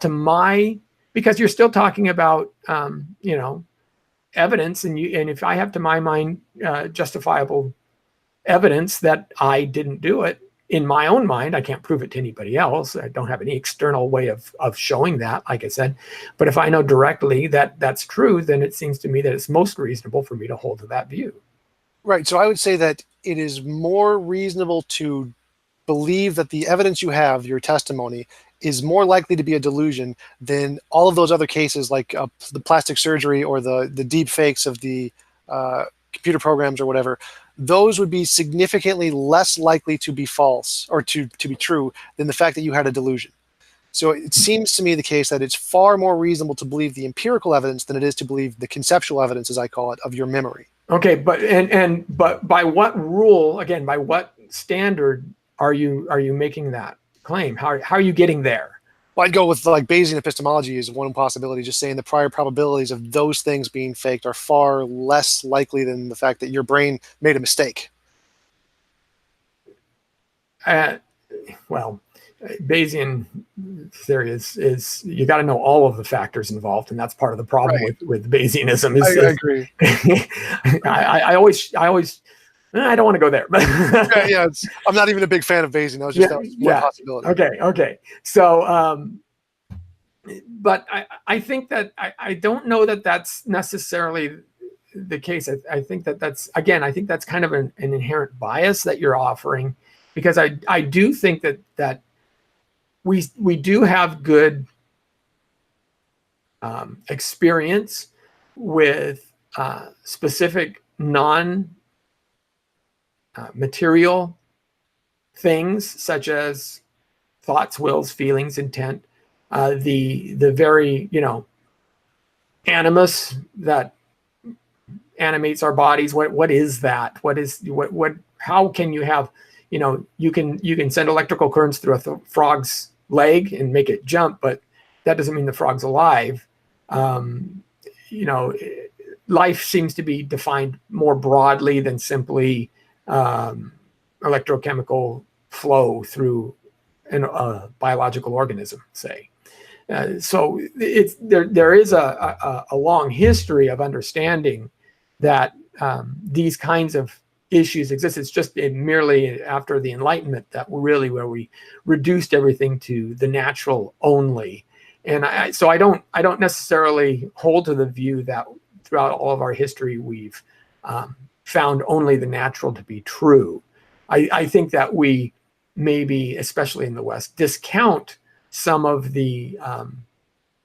because you're still talking about evidence, and if I have to my mind justifiable evidence that I didn't do it in my own mind, I can't prove it to anybody else. I don't have any external way of showing that, like I said. But if I know directly that that's true, then it seems to me that it's most reasonable for me to hold to that view. Right. So I would say that it is more reasonable to believe that the evidence you have, your testimony, is more likely to be a delusion than all of those other cases, like the plastic surgery or the deep fakes of the computer programs or whatever. Those would be significantly less likely to be false or to be true than the fact that you had a delusion. So it seems to me the case that it's far more reasonable to believe the empirical evidence than it is to believe the conceptual evidence, as I call it, of your memory. Okay, but by what rule, again, by what standard are you making that claim? How are you getting there? Well, I'd go with like Bayesian epistemology is one possibility, just saying the prior probabilities of those things being faked are far less likely than the fact that your brain made a mistake. Well, Bayesian theory is you got to know all of the factors involved, and that's part of the problem with Bayesianism. I agree. I always I don't want to go there, but I'm not even a big fan of Bayesian. That was just one possibility. Okay. So, but I think that I don't know that that's necessarily the case. I think that's kind of an inherent bias that you're offering, because I do think that we do have good experience with specific material things, such as thoughts, wills, feelings, intent, the very animus that animates our bodies. What is that? How can you have you can send electrical currents through a frog's leg and make it jump, but that doesn't mean the frog's alive. Life seems to be defined more broadly than simply electrochemical flow through a biological organism, say. So there is a long history of understanding that these kinds of issues exist. It's just merely after the Enlightenment that really where we reduced everything to the natural only. And so I don't necessarily hold to the view that throughout all of our history we've found only the natural to be true. I think that we maybe, especially in the West, discount some of the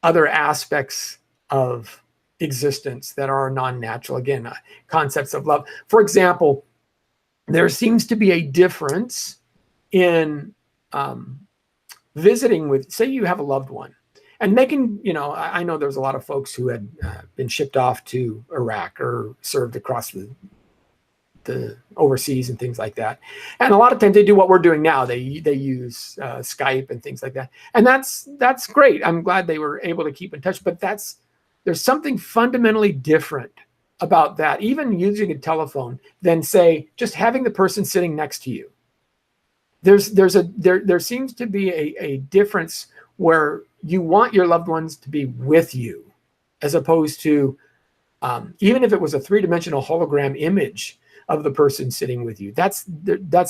other aspects of existence that are non-natural. Again, concepts of love. For example, there seems to be a difference in visiting with, say you have a loved one, and they can, I know there's a lot of folks who had been shipped off to Iraq or served across the overseas and things like that. And a lot of times they do what we're doing now. They use Skype and things like that. And that's great. I'm glad they were able to keep in touch, but there's something fundamentally different about that, even using a telephone, than say just having the person sitting next to you. There seems to be a difference where you want your loved ones to be with you, as opposed to even if it was a three-dimensional hologram image of the person sitting with you. That's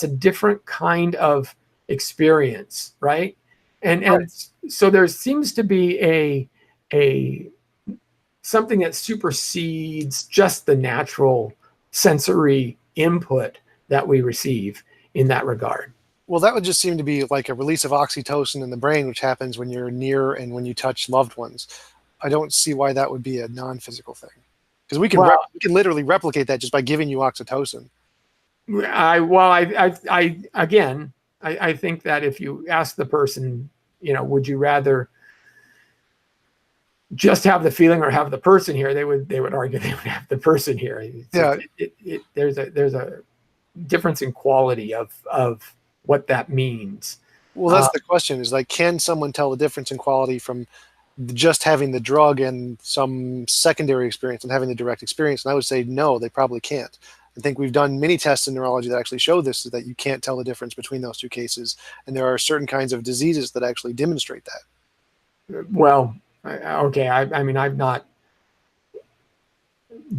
a different kind of experience, right? And so there seems to be a something that supersedes just the natural sensory input that we receive in that regard. Well, that would just seem to be like a release of oxytocin in the brain, which happens when you're near and when you touch loved ones. I don't see why that would be a non-physical thing. Because we can literally replicate that just by giving you oxytocin. I think that if you ask the person, would you rather just have the feeling or have the person here, they would argue they would have the person here. There's a difference in quality of what that means. Well, that's the question, is like, can someone tell the difference in quality from just having the drug and some secondary experience and having the direct experience? And I would say no, they probably can't. I think we've done many tests in neurology that actually show this, is that you can't tell the difference between those two cases. And there are certain kinds of diseases that actually demonstrate that. Well, okay. I mean, I've not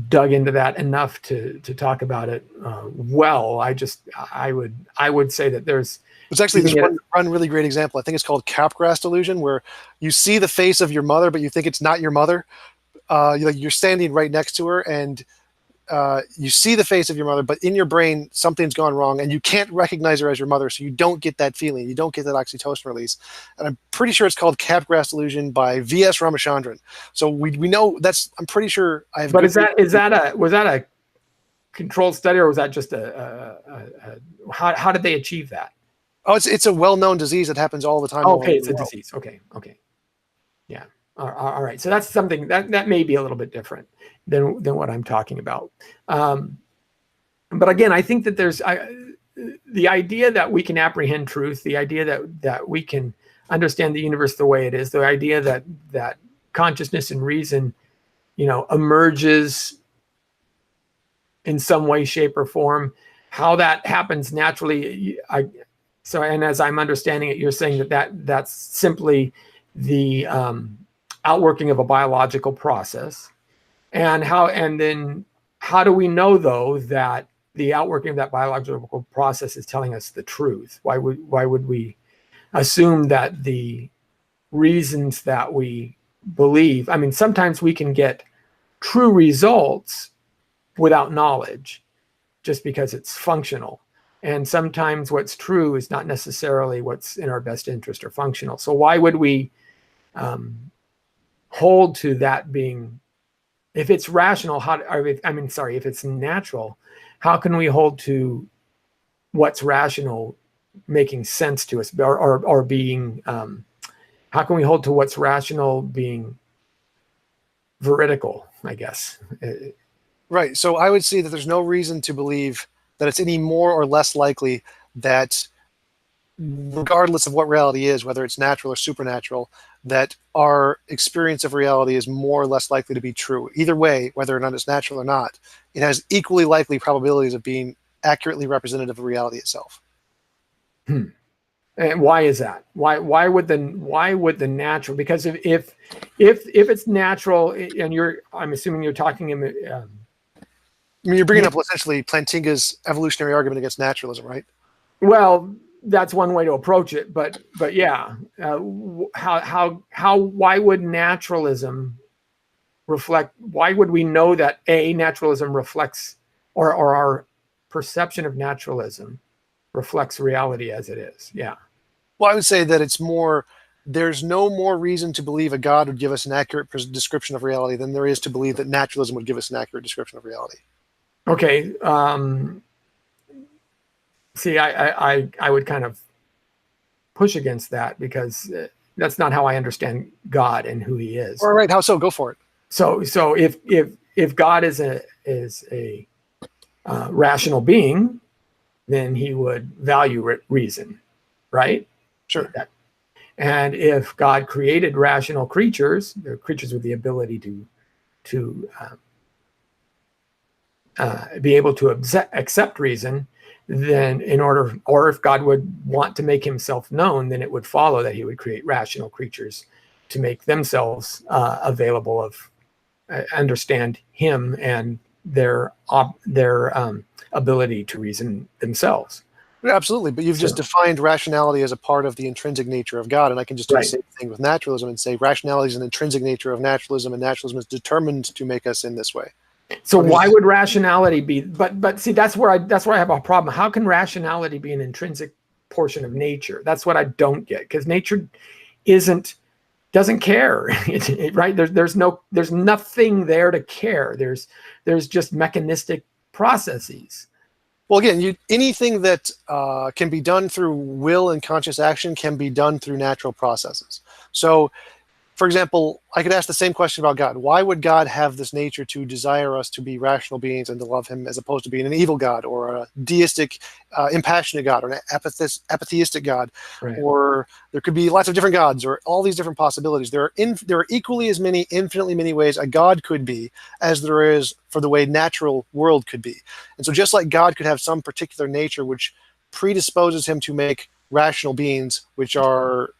dug into that enough to talk about it well. I would say that there's actually this one really great example. I think it's called Capgras delusion, where you see the face of your mother, but you think it's not your mother. You're standing right next to her, and you see the face of your mother, but in your brain something's gone wrong, and you can't recognize her as your mother, so you don't get that feeling. You don't get that oxytocin release. And I'm pretty sure it's called Capgras delusion by V.S. Ramachandran. So we know that's. I'm pretty sure I have. But was that a controlled study, or was that just how did they achieve that? Oh, it's a well-known disease that happens all the time. Okay, it's a disease. Okay. Yeah. All right. So that's something that may be a little bit different than what I'm talking about. But again, I think that there's the idea that we can apprehend truth, the idea that we can understand the universe the way it is, the idea that consciousness and reason, emerges in some way, shape, or form. How that happens naturally, and as I'm understanding it, you're saying that's simply the outworking of a biological process. And then how do we know, though, that the outworking of that biological process is telling us the truth? Why would we assume that the reasons that we believe? I mean, sometimes we can get true results without knowledge, just because it's functional. And sometimes what's true is not necessarily what's in our best interest or functional. So why would we hold to that being, if it's rational, if it's natural, how can we hold to what's rational making sense to us, or being, how can we hold to what's rational being veridical, I guess? Right. So I would say that there's no reason to believe that it's any more or less likely that, regardless of what reality is, whether it's natural or supernatural, that our experience of reality is more or less likely to be true. Either way, whether or not it's natural or not, it has equally likely probabilities of being accurately representative of reality itself. And why is that? Why would the natural? Because if it's natural, and I'm assuming you're talking. I mean, you're bringing up essentially Plantinga's evolutionary argument against naturalism, right? Well, that's one way to approach it, but yeah, why would naturalism reflect? Why would we know that naturalism reflects, or our perception of naturalism reflects reality as it is? Yeah. Well, I would say that it's more. There's no more reason to believe a God would give us an accurate description of reality than there is to believe that naturalism would give us an accurate description of reality. Okay. See, I would kind of push against that, because that's not how I understand God and who He is. All right, how so? Go for it. So if God is a rational being, then He would value reason, right? Sure. And if God created rational creatures, they're creatures with the ability to be able to accept reason, then or if God would want to make Himself known, then it would follow that He would create rational creatures to make themselves available of understand Him and their ability to reason themselves. Absolutely, but you've just defined rationality as a part of the intrinsic nature of God, and I can just do the same thing with naturalism and say rationality is an intrinsic nature of naturalism, and naturalism is determined to make us in this way. So why would rationality be? But see, that's where I have a problem. How can rationality be an intrinsic portion of nature? That's what I don't get, because nature doesn't care, right? There's nothing there to care. There's just mechanistic processes. Well, again, anything that can be done through will and conscious action can be done through natural processes. So, for example, I could ask the same question about God. Why would God have this nature to desire us to be rational beings and to love Him, as opposed to being an evil God or a deistic, impassionate God, or an apatheistic God? Right. Or there could be lots of different gods, or all these different possibilities. There are equally as many, infinitely many ways a God could be as there is for the way natural world could be. And so just like God could have some particular nature which predisposes Him to make rational beings which are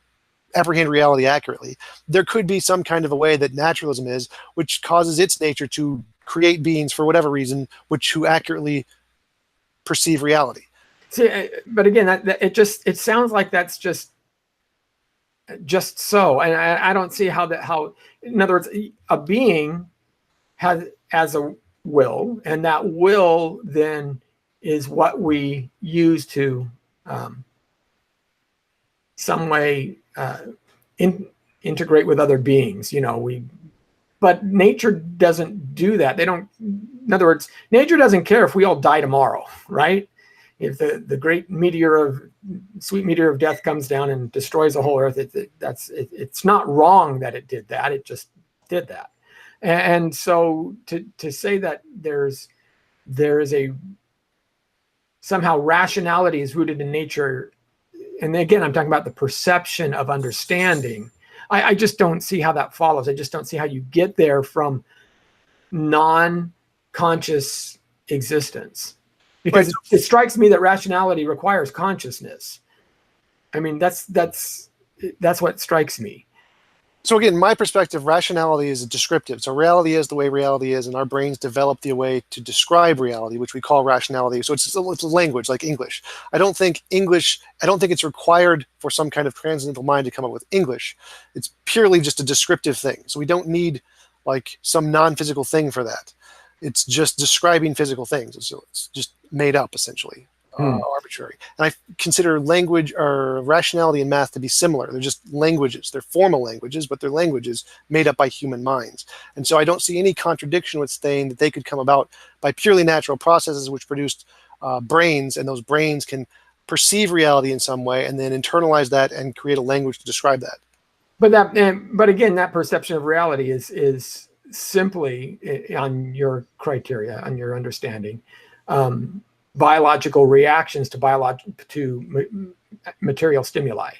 apprehend reality accurately, there could be some kind of a way that naturalism is, which causes its nature to create beings for whatever reason, who accurately perceive reality. See, but again, it sounds like that's just so, and I don't see how. In other words, a being has a will, and that will then is what we use to some way integrate with other beings. But nature doesn't do that. In other words, nature doesn't care if we all die tomorrow, right? If the great sweet meteor of death comes down and destroys the whole earth, it's not wrong that it did that. It just did that. And so to say that there is somehow rationality is rooted in nature, and again, I'm talking about the perception of understanding. I just don't see how that follows. I just don't see how you get there from non-conscious existence. Because it strikes me that rationality requires consciousness. I mean, that's what strikes me. So again, my perspective, rationality is descriptive. So reality is the way reality is, and our brains develop the way to describe reality, which we call rationality. So it's a language like English. I don't think it's required for some kind of transcendental mind to come up with English. It's purely just a descriptive thing. So we don't need like some non-physical thing for that. It's just describing physical things. So it's just made up, essentially. Arbitrary. And I consider language or rationality and math to be similar. They're just languages. They're formal languages, but they're languages made up by human minds. And so I don't see any contradiction with saying that they could come about by purely natural processes which produced brains, and those brains can perceive reality in some way and then internalize that and create a language to describe that. But again, that perception of reality is simply, on your criteria, on your understanding, biological reactions to material stimuli.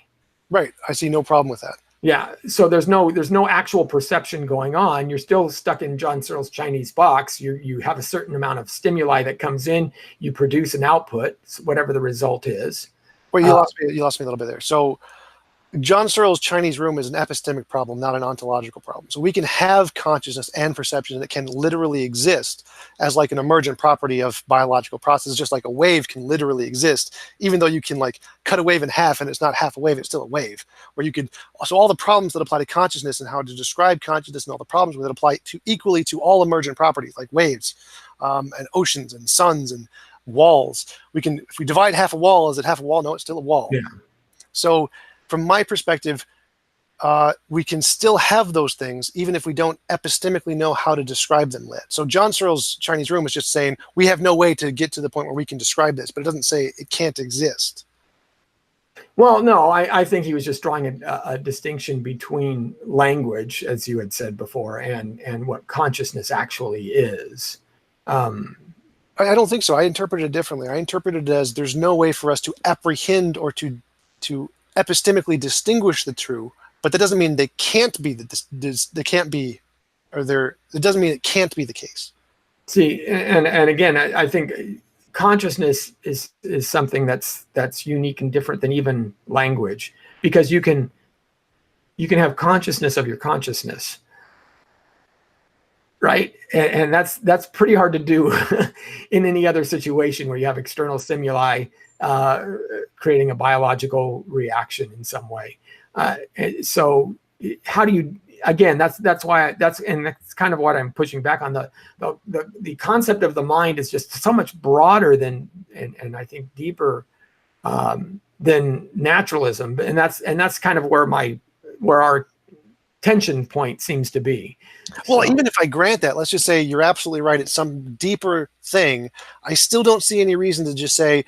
Right. I see no problem with that. Yeah. So there's no actual perception going on. You're still stuck in John Searle's Chinese box. You have a certain amount of stimuli that comes in. You produce an output, whatever the result is. Well, you lost me a little bit there. So John Searle's Chinese room is an epistemic problem, not an ontological problem. So we can have consciousness and perception that can literally exist as like an emergent property of biological processes, just like a wave can literally exist, even though you can like cut a wave in half and it's not half a wave, it's still a wave. Where you could, so all the problems that apply to consciousness and how to describe consciousness and all the problems with it apply to equally to all emergent properties like waves and oceans and suns and walls. We can, if we divide half a wall, is it half a wall? No, it's still a wall. Yeah. So from my perspective, we can still have those things even if we don't epistemically know how to describe them yet. So John Searle's Chinese room is just saying we have no way to get to the point where we can describe this, but it doesn't say it can't exist. Well, no, I think he was just drawing a distinction between language, as you had said before, and what consciousness actually is. I don't think so. I interpret it differently. I interpret it as there's no way for us to apprehend or to epistemically distinguish the true, but that doesn't mean they can't be they can't be, or there. It doesn't mean it can't be the case. See, and again, I think consciousness is something that's unique and different than even language, because you can have consciousness of your consciousness, right? And that's pretty hard to do in any other situation where you have external stimuli creating a biological reaction in some way. So how do you, again, that's why that's kind of what I'm pushing back on. The concept of the mind is just so much broader than, and I think deeper than naturalism. And that's kind of where our tension point seems to be. Well, even if I grant that, let's just say you're absolutely right, it's some deeper thing, I still don't see any reason to just say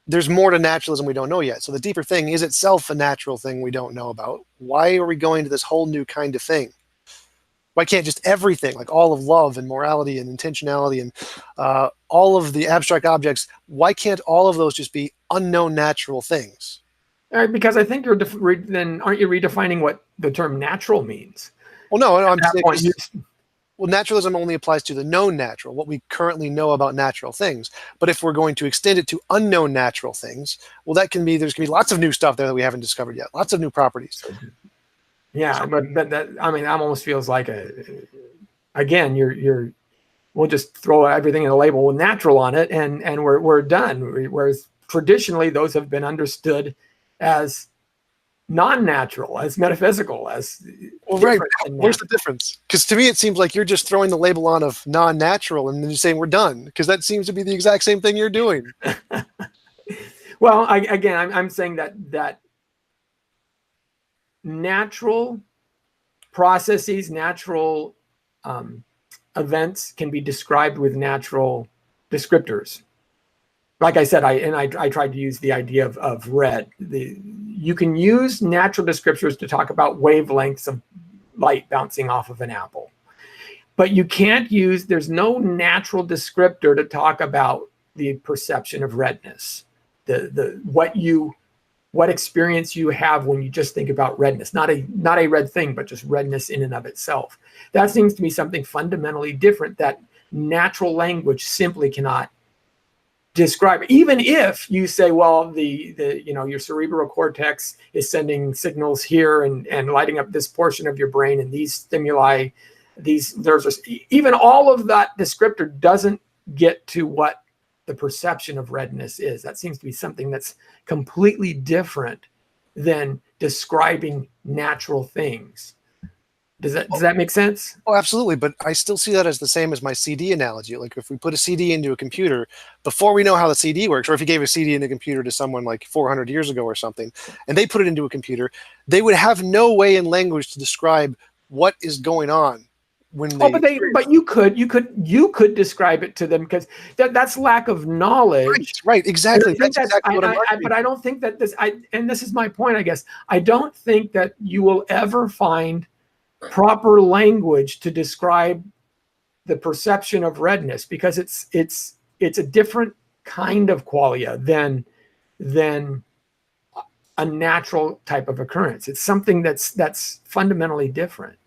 there's more to naturalism we don't know yet. So the deeper thing is itself a natural thing we don't know about. Why are we going to this whole new kind of thing? Why can't just everything, like all of love and morality and intentionality and all of the abstract objects, why can't all of those just be unknown natural things? Because I think then aren't you redefining what the term natural means? Well, no, I'm saying well, naturalism only applies to the known natural, what we currently know about natural things. But if we're going to extend it to unknown natural things, well, there's going to be lots of new stuff there that we haven't discovered yet, lots of new properties. Yeah, but that, I mean, that almost feels like again, we'll just throw everything in a label with natural on it, and we're done. Whereas traditionally, those have been understood as non-natural, as metaphysical, as well, right. Where's the difference? Because to me, it seems like you're just throwing the label on of non-natural, and then you're saying we're done. Because that seems to be the exact same thing you're doing. Well, I'm saying that natural processes, natural events can be described with natural descriptors. Like I said, I tried to use the idea of red. You can use natural descriptors to talk about wavelengths of light bouncing off of an apple. But you can't use, there's no natural descriptor to talk about the perception of redness. What experience you have when you just think about redness, not a red thing, but just redness in and of itself. That seems to me something fundamentally different that natural language simply cannot describe. Even if you say, well, your cerebral cortex is sending signals here and lighting up this portion of your brain, and these stimuli, even all of that descriptor doesn't get to what the perception of redness is. That seems to be something that's completely different than describing natural things. Does that make sense? Oh, absolutely. But I still see that as the same as my CD analogy. Like if we put a CD into a computer, before we know how the CD works, or if you gave a CD in a computer to someone like 400 years ago or something, and they put it into a computer, they would have no way in language to describe what is going on. But you could describe it to them, because that's lack of knowledge. Right, exactly. That's exactly what I'm arguing. But I don't think that and this is my point, I guess. I don't think that you will ever find proper language to describe the perception of redness, because it's a different kind of qualia than a natural type of occurrence. It's something that's fundamentally different.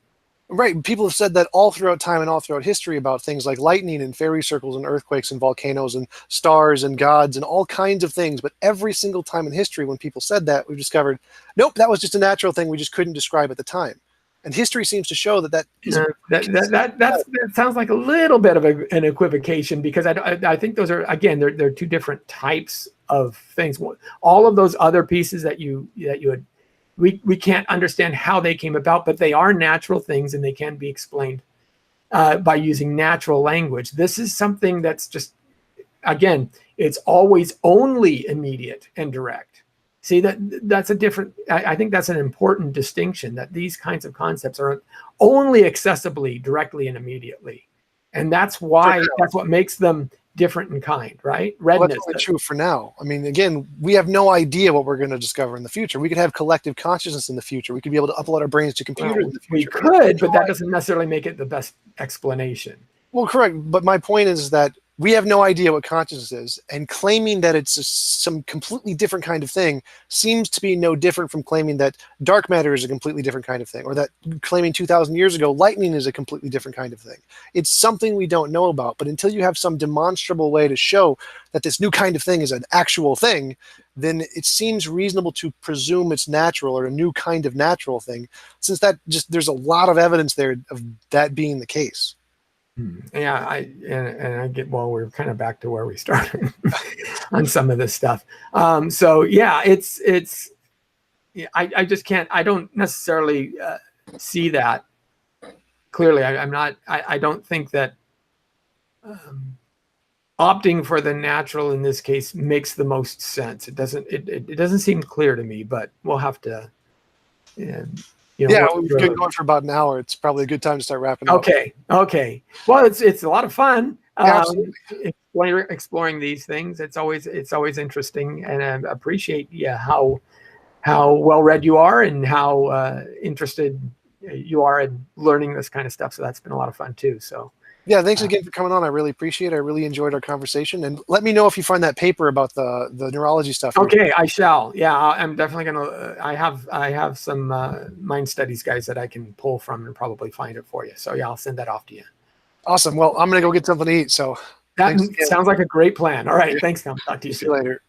Right. People have said that all throughout time and all throughout history about things like lightning and fairy circles and earthquakes and volcanoes and stars and gods and all kinds of things. But every single time in history when people said that, we've discovered, nope, that was just a natural thing we just couldn't describe at the time. And history seems to show that is that sounds like a little bit of an equivocation, because I think those are, again, they're two different types of things. All of those other pieces that you had, we can't understand how they came about, but they are natural things and they can be explained by using natural language. This is something that's just, again, it's always only immediate and direct. See, that's a different, I think that's an important distinction, that these kinds of concepts are only accessibly directly and immediately. And that's why, that's what makes them different in kind, right? Well, that's only true for now. I mean, again, we have no idea what we're going to discover in the future. We could have collective consciousness in the future. We could be able to upload our brains to computers in the future. We could, but that doesn't necessarily make it the best explanation. Well, correct. But my point is that we have no idea what consciousness is, and claiming that it's some completely different kind of thing seems to be no different from claiming that dark matter is a completely different kind of thing, or that claiming 2,000 years ago lightning is a completely different kind of thing. It's something we don't know about, but until you have some demonstrable way to show that this new kind of thing is an actual thing, then it seems reasonable to presume it's natural, or a new kind of natural thing, since that there's a lot of evidence there of that being the case. Yeah, I get, well, we're kind of back to where we started on some of this stuff. So yeah, I just can't, I don't necessarily see that clearly. I don't think that opting for the natural in this case makes the most sense. It doesn't seem clear to me, but we'll have to, we've been going for about an hour. It's probably a good time to start wrapping up. Okay. Well, it's a lot of fun. Exploring these things. It's always interesting, and I appreciate how well read you are and how interested you are in learning this kind of stuff. So that's been a lot of fun too. So. Yeah, thanks again for coming on. I really appreciate it. I really enjoyed our conversation. And let me know if you find that paper about the neurology stuff. Okay, I shall. Yeah, I'm definitely going to. I have some mind studies guys that I can pull from and probably find it for you. So yeah, I'll send that off to you. Awesome. Well, I'm going to go get something to eat. So that sounds like a great plan. All right. Thanks, Tom. Talk to you soon. See you later.